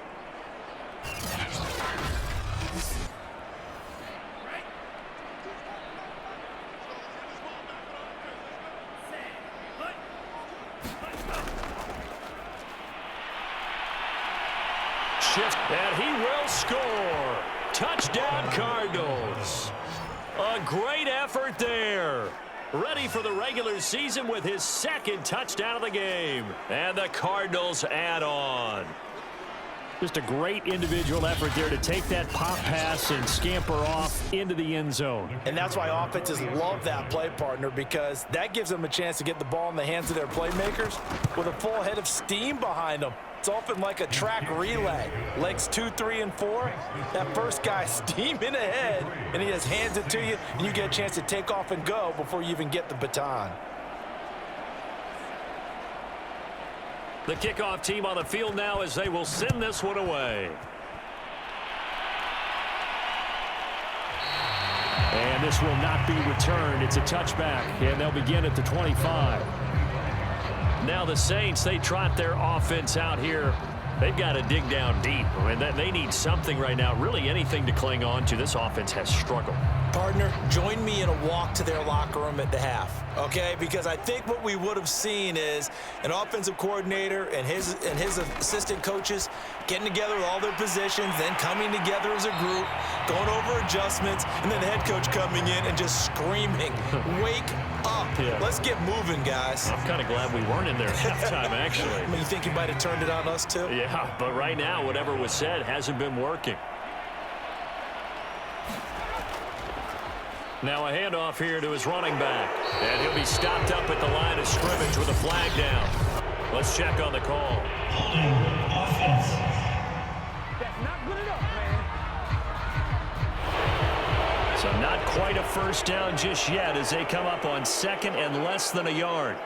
And he will score. Touchdown, Cardinals. A great effort there. Ready for the regular season with his 2nd touchdown of the game. And the Cardinals add on. Just a great individual effort there to take that pop pass and scamper off into the end zone. And that's why offenses love that play, partner, because that gives them a chance to get the ball in the hands of their playmakers with a full head of steam behind them. It's often like a track relay. Legs 2, 3, and 4. That first guy steaming ahead, and he just hands it to you, and you get a chance to take off and go before you even get the baton. The kickoff team on the field now as they will send this one away. And this will not be returned. It's a touchback, and they'll begin at the 25. Now the Saints, they trot their offense out here. They've got to dig down deep. I mean, they need something right now, really anything to cling on to. This offense has struggled. Partner, join me in a walk to their locker room at the half, okay? Because I think what we would have seen is an offensive coordinator and his assistant coaches getting together with all their positions, then coming together as a group, going over adjustments, and then the head coach coming in and just screaming, wake up. Yeah. Let's get moving, guys. I'm kind of glad we weren't in there at halftime, actually. I mean, you think you might have turned it on us, too? Yeah, but right now, whatever was said hasn't been working. Now a handoff here to his running back. And he'll be stopped up at the line of scrimmage with a flag down. Let's check on the call. Holding offense. That's not good enough, man. So So not quite a first down just yet as they come up on second and less than a yard.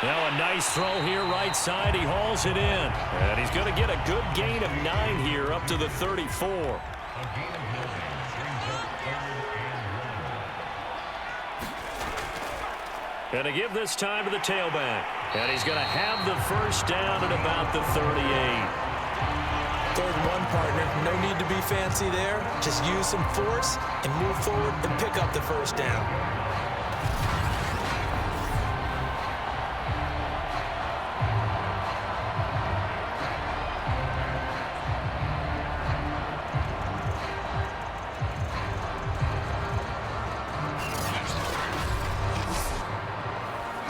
Now a nice throw here right side. He hauls it in. And he's going to get a good gain of 9 here up to the 34. And to give this time to the tailback. And he's going to have the first down at about the 38. 3rd and 1, partner. No need to be fancy there. Just use some force and move forward and pick up the first down.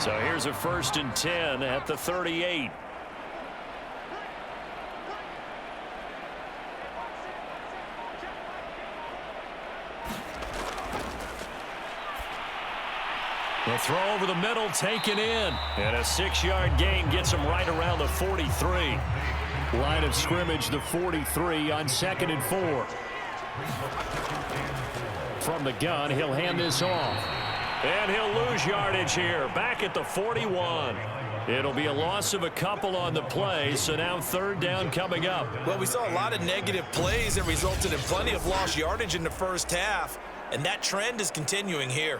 So here's a 1st and 10 at the 38. The throw over the middle taken in. And a 6-yard gain gets him right around the 43. Line of scrimmage, the 43 on 2nd and 4. From the gun, he'll hand this off. And he'll lose yardage here, back at the 41. It'll be a loss of a couple on the play, so now 3rd down coming up. Well, we saw a lot of negative plays that resulted in plenty of lost yardage in the first half, and that trend is continuing here.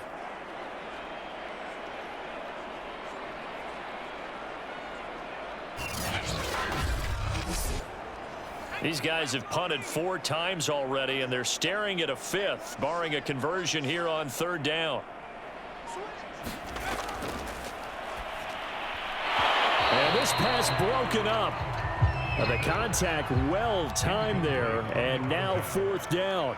These guys have punted 4 times already, and they're staring at a 5th, barring a conversion here on 3rd down. And this pass broken up. The contact well timed there, and now 4th down.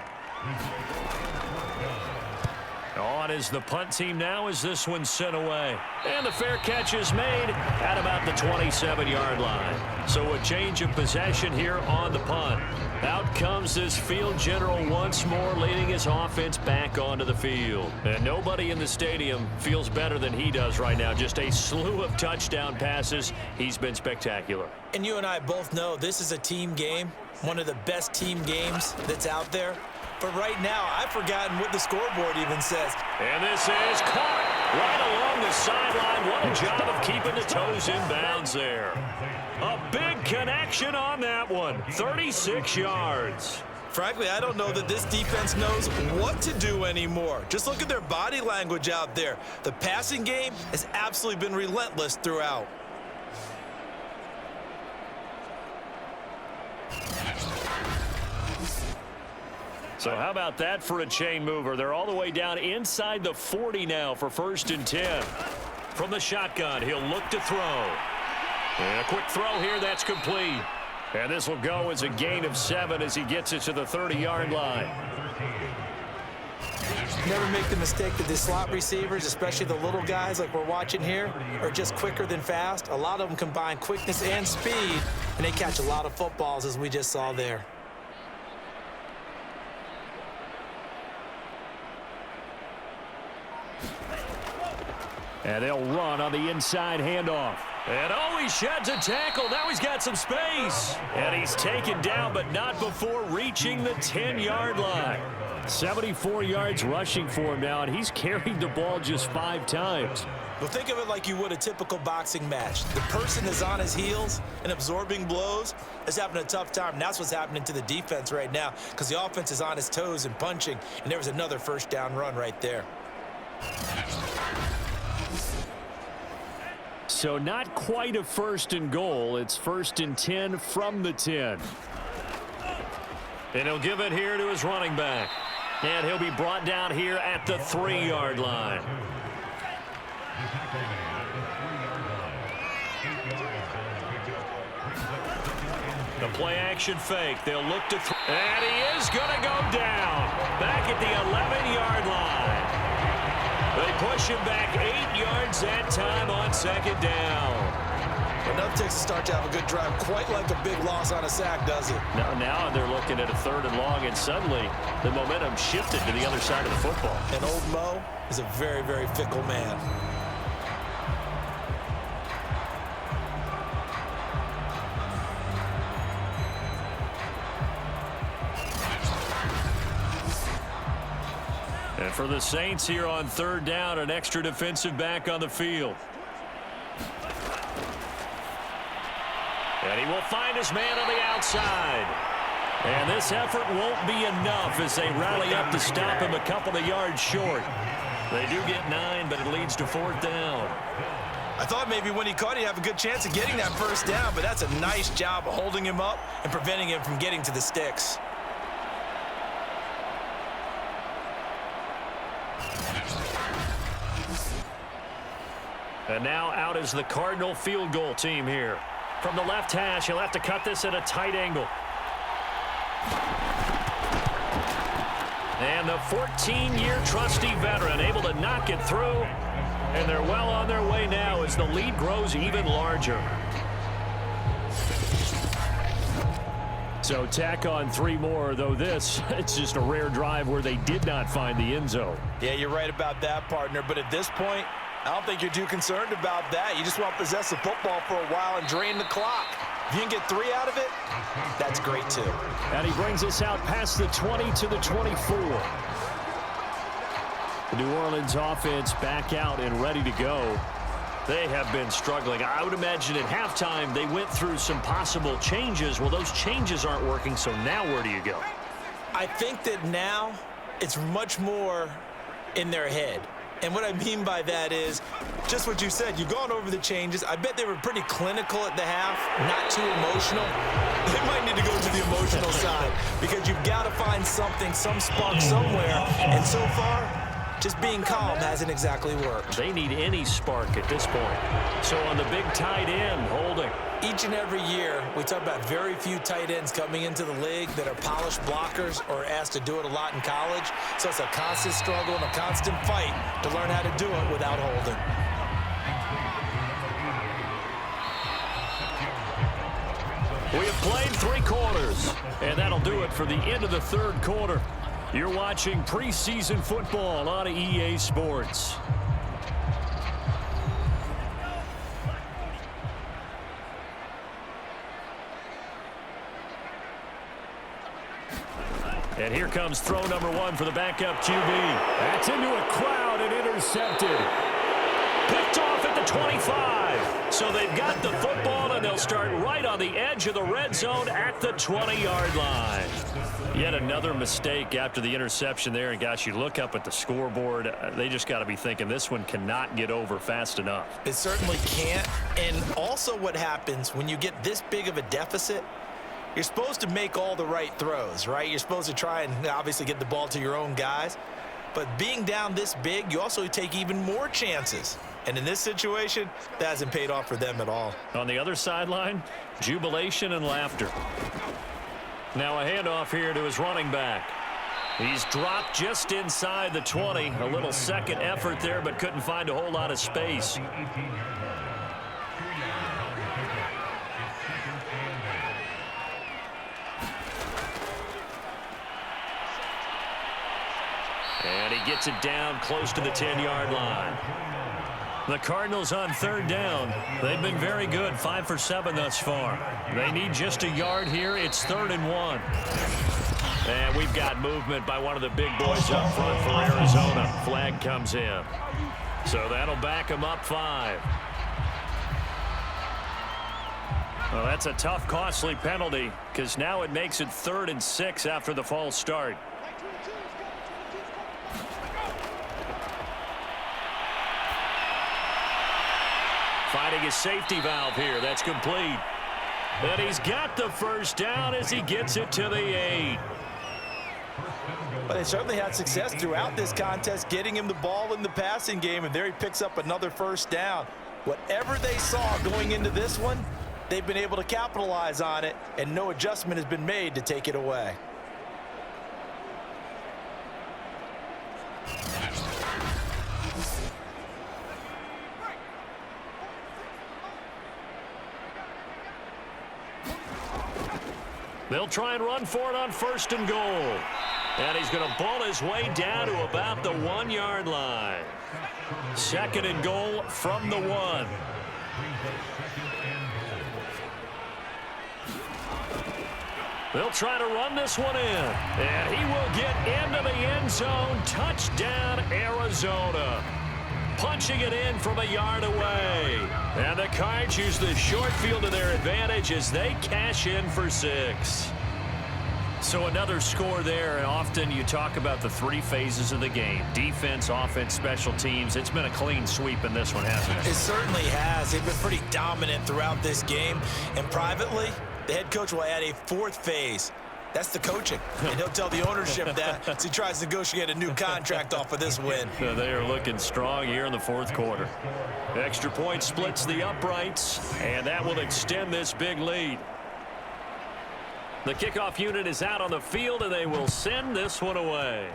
On is the punt team now as this one's sent away. And the fair catch is made at about the 27-yard line. So a change of possession here on the punt. Out comes this field general once more, leading his offense back onto the field. And nobody in the stadium feels better than he does right now. Just a slew of touchdown passes. He's been spectacular. And you and I both know this is a team game, one of the best team games that's out there. But right now, I've forgotten what the scoreboard even says. And this is caught right along the sideline. What a job of keeping the toes in bounds there. A big connection on that one. 36 yards. Frankly, I don't know that this defense knows what to do anymore. Just look at their body language out there. The passing game has absolutely been relentless throughout. So how about that for a chain mover? They're all the way down inside the 40 now for 1st and 10. From the shotgun, he'll look to throw. And a quick throw here, that's complete. And this will go as a gain of 7 as he gets it to the 30-yard line. Never make the mistake that the slot receivers, especially the little guys like we're watching here, are just quicker than fast. A lot of them combine quickness and speed, and they catch a lot of footballs as we just saw there. And they'll run on the inside handoff. And oh, he sheds a tackle. Now he's got some space. And he's taken down, but not before reaching the 10-yard line. 74 yards rushing for him now, and he's carried the ball just 5 times. Well, think of it like you would a typical boxing match. The person is on his heels and absorbing blows is having a tough time. And that's what's happening to the defense right now because the offense is on his toes and punching. And there was another 1st down run right there. So not quite a 1st and goal. It's 1st and 10 from the 10. And he'll give it here to his running back. And he'll be brought down here at the 3-yard line. The play action fake. They'll look to throw. And he is going to go down. Back at the 11-yard line. They push him back 8 yards that time on 2nd down. Enough takes to start to have a good drive. Quite like a big loss on a sack, does it? Now they're looking at a 3rd and long, and suddenly the momentum shifted to the other side of the football. And old Mo is a very, very fickle man. And for the Saints here on third down, an extra defensive back on the field. And he will find his man on the outside. And this effort won't be enough as they rally up to stop him a couple of yards short. They do get 9, but it leads to fourth down. I thought maybe when he caught it, he'd have a good chance of getting that first down, but that's a nice job of holding him up and preventing him from getting to the sticks. And now out is the Cardinal field goal team here. From the left hash, he'll have to cut this at a tight angle. And the 14-year trusty veteran able to knock it through. And they're well on their way now as the lead grows even larger. So tack on 3 more, though this, it's just a rare drive where they did not find the end zone. Yeah, you're right about that, partner. But at this point, I don't think you're too concerned about that. You just want to possess the football for a while and drain the clock. If you can get 3 out of it, that's great too. And he brings us out past the 20 to the 24. The New Orleans offense back out and ready to go. They have been struggling. I would imagine at halftime they went through some possible changes. Well, those changes aren't working, so now where do you go? I think that now it's much more in their head. And what I mean by that is just what you said. You've gone over the changes. I bet they were pretty clinical at the half, not too emotional. They might need to go to the emotional side because you've got to find something, some spark somewhere. And so far, just being calm hasn't exactly worked. They need any spark at this point. So on the big tight end, holding. Each and every year, we talk about very few tight ends coming into the league that are polished blockers or asked to do it a lot in college. So it's a constant struggle and a constant fight to learn how to do it without holding. We have played 3 quarters, and that'll do it for the end of the third quarter. You're watching preseason football on EA Sports. And here comes throw number 1 for the backup QB. That's into a crowd and intercepted. Picked off at the 25. So they've got the football, and they'll start right on the edge of the red zone at the 20-yard line. Yet another mistake after the interception there. And, gosh, you look up at the scoreboard, they just got to be thinking this one cannot get over fast enough. It certainly can't. And also what happens when you get this big of a deficit, you're supposed to make all the right throws, right? You're supposed to try and obviously get the ball to your own guys. But being down this big, you also take even more chances. And in this situation, that hasn't paid off for them at all. On the other sideline, jubilation and laughter. Now a handoff here to his running back. He's dropped just inside the 20. A little second effort there, but couldn't find a whole lot of space. And he gets it down close to the 10-yard line. The Cardinals on third down. They've been very good, 5 for 7 thus far. They need just a yard here. It's 3rd and 1. And we've got movement by one of the big boys up front for Arizona. Flag comes in. So that'll back them up 5. Well, that's a tough, costly penalty because now it makes it 3rd and 6 after the false start. Finding his safety valve here. That's complete. And he's got the first down as he gets it to the 8. But they certainly had success throughout this contest, getting him the ball in the passing game, and there he picks up another first down. Whatever they saw going into this one, they've been able to capitalize on it, and no adjustment has been made to take it away. They'll try and run for it on 1st and goal. And he's going to ball his way down to about the 1-yard line. 2nd and goal from the 1. They'll try to run this one in. And he will get into the end zone. Touchdown, Arizona. Punching it in from a yard away. And the Cards use the short field to their advantage as they cash in for 6. So another score there, and often you talk about the 3 phases of the game. Defense, offense, special teams. It's been a clean sweep in this one, hasn't it? It certainly has. They've been pretty dominant throughout this game. And privately, the head coach will add a 4th phase. That's the coaching. And he'll tell the ownership that as he tries to negotiate a new contract off of this win. They are looking strong here in the 4th quarter. Extra point splits the uprights, and that will extend this big lead. The kickoff unit is out on the field, and they will send this one away.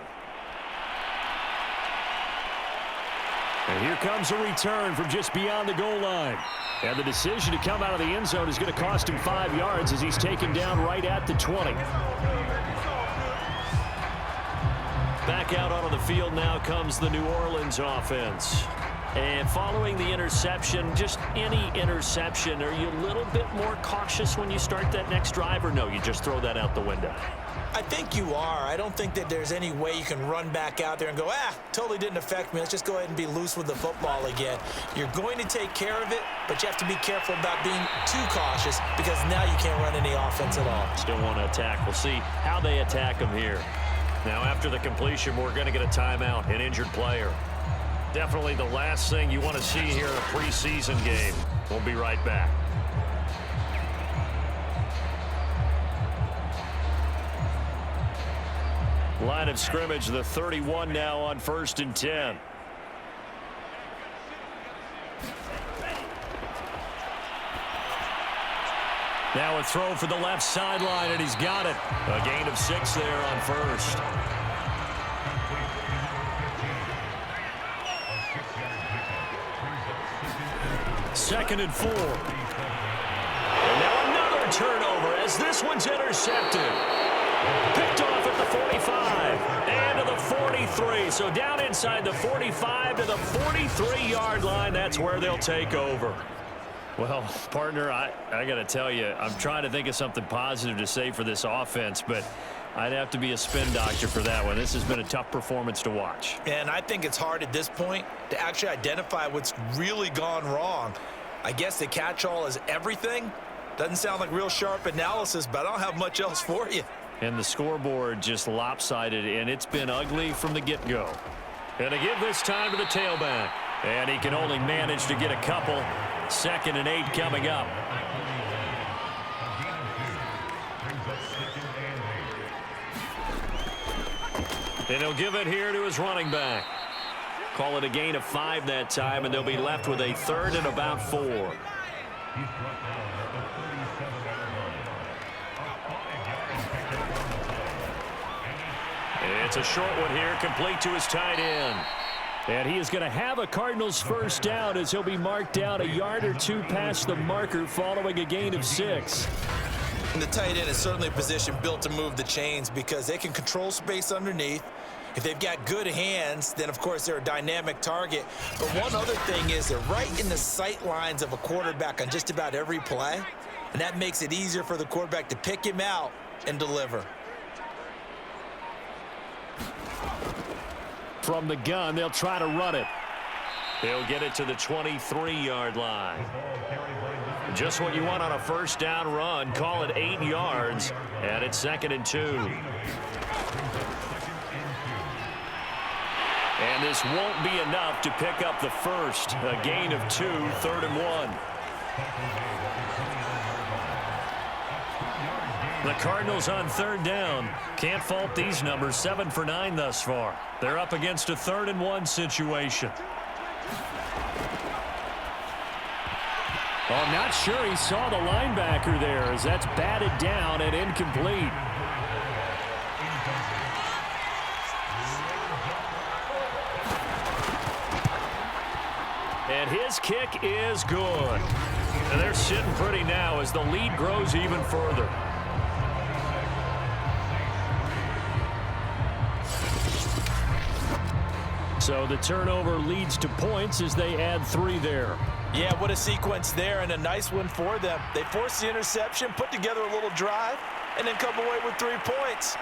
And here comes a return from just beyond the goal line. And the decision to come out of the end zone is going to cost him 5 yards as he's taken down right at the 20. Back out onto the field now comes the New Orleans offense. And following the interception, just any interception, are you a little bit more cautious when you start that next drive, or no, you just throw that out the window? I think you are. I don't think that there's any way you can run back out there and go, totally didn't affect me. Let's just go ahead and be loose with the football again. You're going to take care of it, but you have to be careful about being too cautious because now you can't run any offense at all. Still want to attack. We'll see how they attack them here. Now, after the completion, we're going to get a timeout, an injured player. Definitely the last thing you want to see here in a preseason game. We'll be right back. Line of scrimmage, the 31 now on 1st and 10. Now a throw for the left sideline, and he's got it. A gain of 6 there on 1st. Second and 4. And now another turnover as this one's intercepted. Picked off at the 45 and to the 43. So down inside the 45 to the 43-yard line. That's where they'll take over. Well, partner, I got to tell you, I'm trying to think of something positive to say for this offense, but I'd have to be a spin doctor for that one. This has been a tough performance to watch. And I think it's hard at this point to actually identify what's really gone wrong. I guess the catch-all is everything. Doesn't sound like real sharp analysis, but I don't have much else for you. And the scoreboard just lopsided, and it's been ugly from the get-go. And to give this time to the tailback. And he can only manage to get a couple. 2nd and 8 coming up. And he'll give it here to his running back. Call it a gain of 5 that time, and they'll be left with a 3rd and about 4. It's a short one here, complete to his tight end. And he is going to have a Cardinals first down as he'll be marked down a yard or 2 past the marker following a gain of 6. And the tight end is certainly a position built to move the chains because they can control space underneath. If they've got good hands, then, of course, they're a dynamic target. But one other thing is they're right in the sight lines of a quarterback on just about every play, and that makes it easier for the quarterback to pick him out and deliver. From the gun, they'll try to run it. They'll get it to the 23-yard line. Just what you want on a first down run. Call it 8 yards, and it's 2nd and 2. And this won't be enough to pick up the first. A gain of 2, 3rd and 1. The Cardinals on 3rd down. Can't fault these numbers. 7 for 9 thus far. They're up against a 3rd and 1 situation. Oh, I'm not sure he saw the linebacker there as that's batted down and incomplete. And his kick is good. And they're sitting pretty now as the lead grows even further. So the turnover leads to points as they add 3 there. Yeah, what a sequence there, and a nice one for them. They forced the interception, put together a little drive, and then come away with 3 points.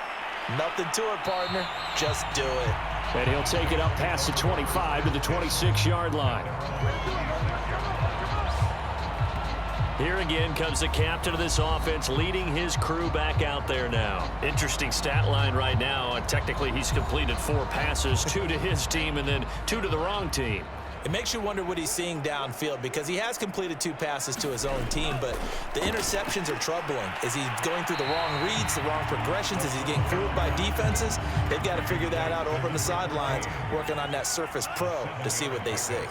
Nothing to it, partner. Just do it. And he'll take it up past the 25 to the 26-yard line. Here again comes the captain of this offense, leading his crew back out there now. Interesting stat line right now. And technically, he's completed 4 passes, 2 to his team and then 2 to the wrong team. It makes you wonder what he's seeing downfield because he has completed 2 passes to his own team, but the interceptions are troubling. Is he going through the wrong reads, the wrong progressions? Is he getting fooled by defenses? They've got to figure that out over on the sidelines, working on that Surface Pro to see what they see.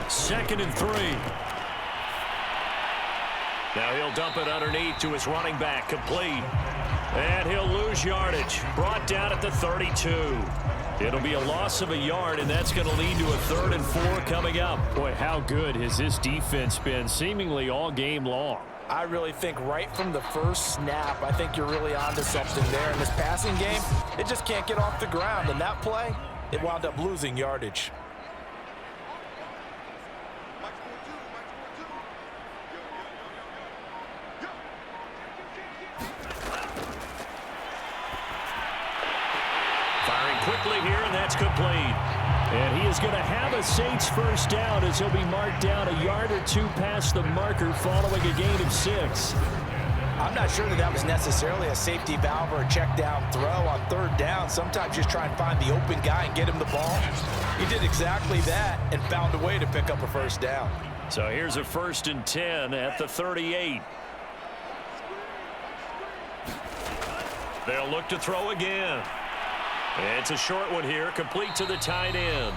2nd and 3. Now he'll dump it underneath to his running back, complete. And he'll lose yardage. Brought down at the 32. It'll be a loss of a yard, and that's going to lead to a 3rd and 4 coming up. Boy, how good has this defense been seemingly all game long? I really think right from the first snap, I think you're really onto something there. In this passing game, it just can't get off the ground. And that play, it wound up losing yardage. Quickly here, and that's complete. And he is going to have a Saints first down as he'll be marked down a yard or 2 past the marker following a gain of 6. I'm not sure that was necessarily a safety valve or a check down throw on 3rd down. Sometimes just try and find the open guy and get him the ball. He did exactly that and found a way to pick up a first down. So here's a 1st and 10 at the 38. They'll look to throw again. It's a short one here, complete to the tight end.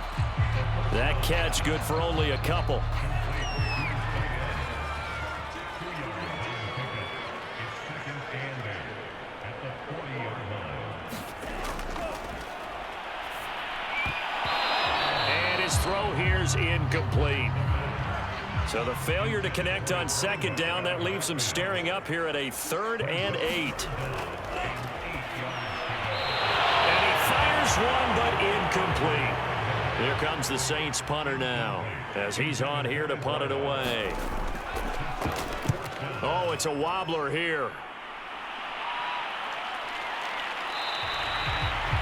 That catch good for only a couple. And his throw here's incomplete. So the failure to connect on 2nd down, that leaves him staring up here at a 3rd and 8. One, but incomplete. Here comes the Saints punter now as he's on here to punt it away. Oh, it's a wobbler here.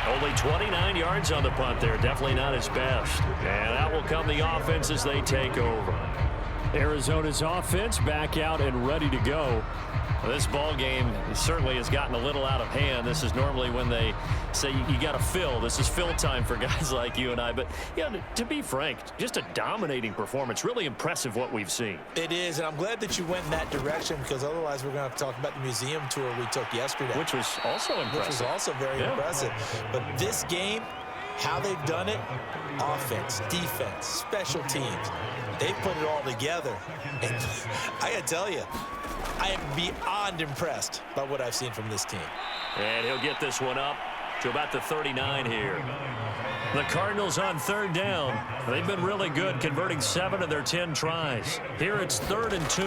Only 29 yards on the punt there. Definitely not his best. And out will come the offense as they take over. Arizona's offense back out and ready to go. Well, this ball game certainly has gotten a little out of hand. This is normally when they say you got to fill. This is fill time for guys like you and I. But, yeah, to be frank, just a dominating performance. Really impressive what we've seen. It is, and I'm glad that you went in that direction because otherwise we're going to have to talk about the museum tour we took yesterday. Which was also impressive. Which was also very impressive. But this game, how they've done it, offense, defense, special teams, they put it all together. And I got to tell you, I am beyond impressed by what I've seen from this team. And he'll get this one up to about the 39 here. The Cardinals on 3rd down. They've been really good, converting 7 of their 10 tries. Here it's 3rd and 2.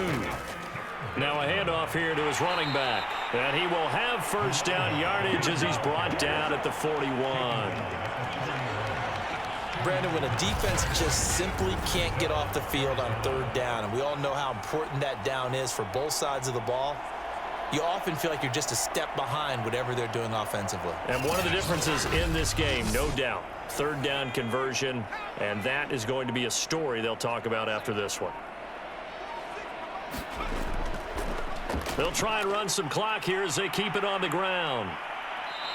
Now a handoff here to his running back. And he will have 1st down yardage as he's brought down at the 41. Brandon, when a defense just simply can't get off the field on 3rd down, and we all know how important that down is for both sides of the ball, you often feel like you're just a step behind whatever they're doing offensively. And one of the differences in this game, no doubt, 3rd down conversion, and that is going to be a story they'll talk about after this one. They'll try and run some clock here as they keep it on the ground.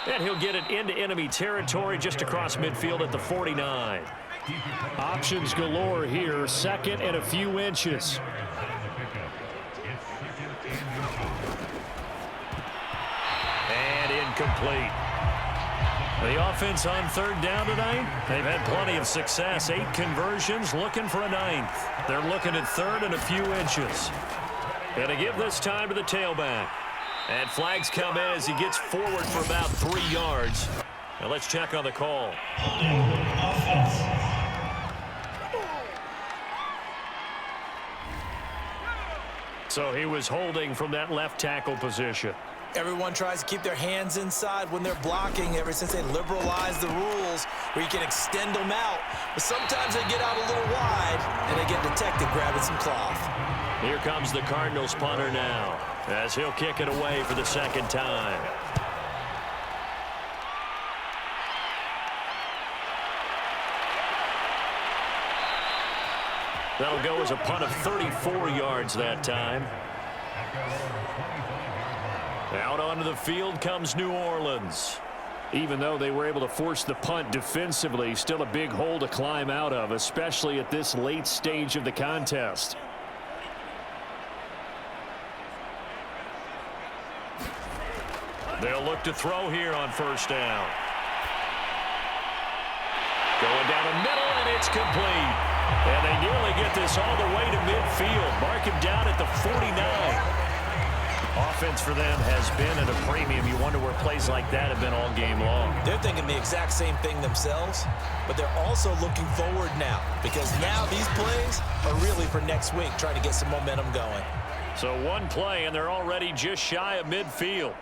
And he'll get it into enemy territory just across midfield at the 49. Options galore here, 2nd and a few inches. And incomplete. The offense on 3rd down tonight, they've had plenty of success. 8 conversions, looking for a 9th. They're looking at 3rd and a few inches. And to give this time to the tailback. And flags come in as he gets forward for about 3 yards. Now let's check on the call. So he was holding from that left tackle position. Everyone tries to keep their hands inside when they're blocking ever since they liberalized the rules where you can extend them out. But sometimes they get out a little wide and they get detected grabbing some cloth. Here comes the Cardinals punter now, as he'll kick it away for the second time. That'll go as a punt of 34 yards that time. Out onto the field comes New Orleans. Even though they were able to force the punt defensively, still a big hole to climb out of, especially at this late stage of the contest. They'll look to throw here on first down. Going down the middle, and it's complete. And they nearly get this all the way to midfield. Mark him down at the 49. Offense for them has been at a premium. You wonder where plays like that have been all game long. They're thinking the exact same thing themselves, but they're also looking forward now, because now these plays are really for next week, trying to get some momentum going. So one play, and they're already just shy of midfield.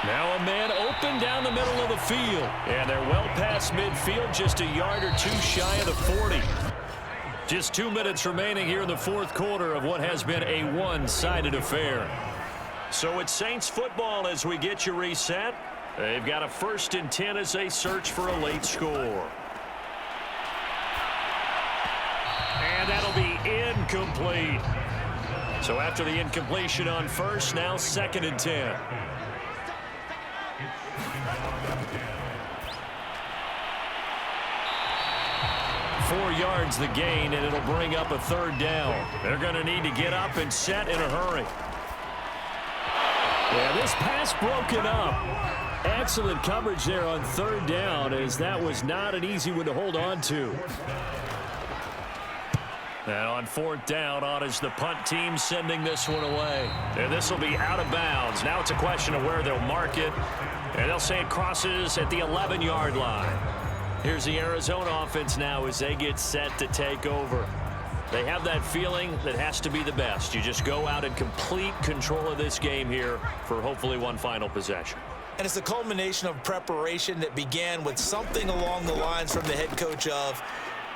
Now a man open down the middle of the field. And they're well past midfield, just a yard or two shy of the 40. Just 2 minutes remaining here in the fourth quarter of what has been a one-sided affair. So it's Saints football as we get you reset. They've got a 1st and 10 as they search for a late score. And that'll be incomplete. So after the incompletion on first, now 2nd and 10. 4 yards the gain, and it'll bring up a 3rd down. They're going to need to get up and set in a hurry. Yeah, this pass broken up. Excellent coverage there on 3rd down, as that was not an easy one to hold on to. And on 4th down, on is the punt team sending this one away. And this will be out of bounds. Now it's a question of where they'll mark it. And they'll say it crosses at the 11-yard line. Here's the Arizona offense now as they get set to take over. They have that feeling that has to be the best. You just go out in complete control of this game here for hopefully one final possession. And it's a culmination of preparation that began with something along the lines from the head coach of,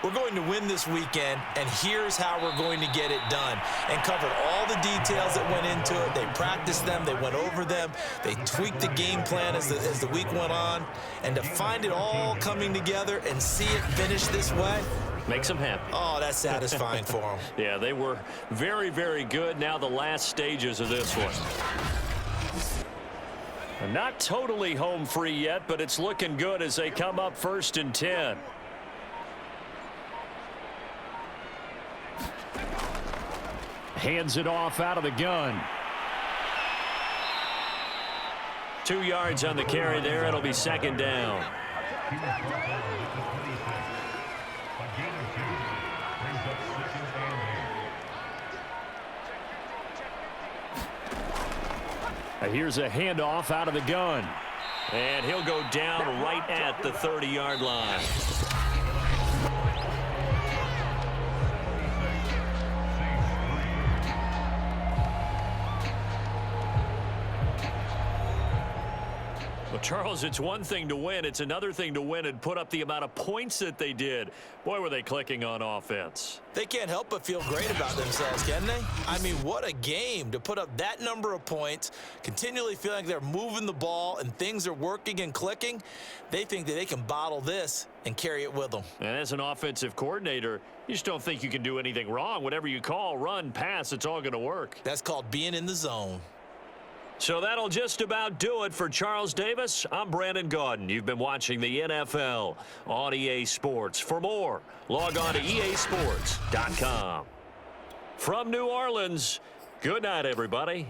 we're going to win this weekend, and here's how we're going to get it done. And covered all the details that went into it. They practiced them. They went over them. They tweaked the game plan as the week went on. And to find it all coming together and see it finish this way, makes them happy. Oh, that's satisfying for them. Yeah, they were very, very good. Now the last stages of this one. Not totally home free yet, but it's looking good as they come up 1st and 10. Hands it off out of the gun. 2 yards on the carry there. It'll be 2nd down. Here's a handoff out of the gun. And he'll go down right at the 30-yard line. Well, Charles, it's one thing to win. It's another thing to win and put up the amount of points that they did. Boy, were they clicking on offense. They can't help but feel great about themselves, can they? I mean, what a game to put up that number of points, continually feeling like they're moving the ball and things are working and clicking. They think that they can bottle this and carry it with them. And as an offensive coordinator, you just don't think you can do anything wrong. Whatever you call, run, pass, it's all going to work. That's called being in the zone. So that'll just about do it for Charles Davis. I'm Brandon Gaudin. You've been watching the NFL on EA Sports. For more, log on to easports.com. From New Orleans, good night, everybody.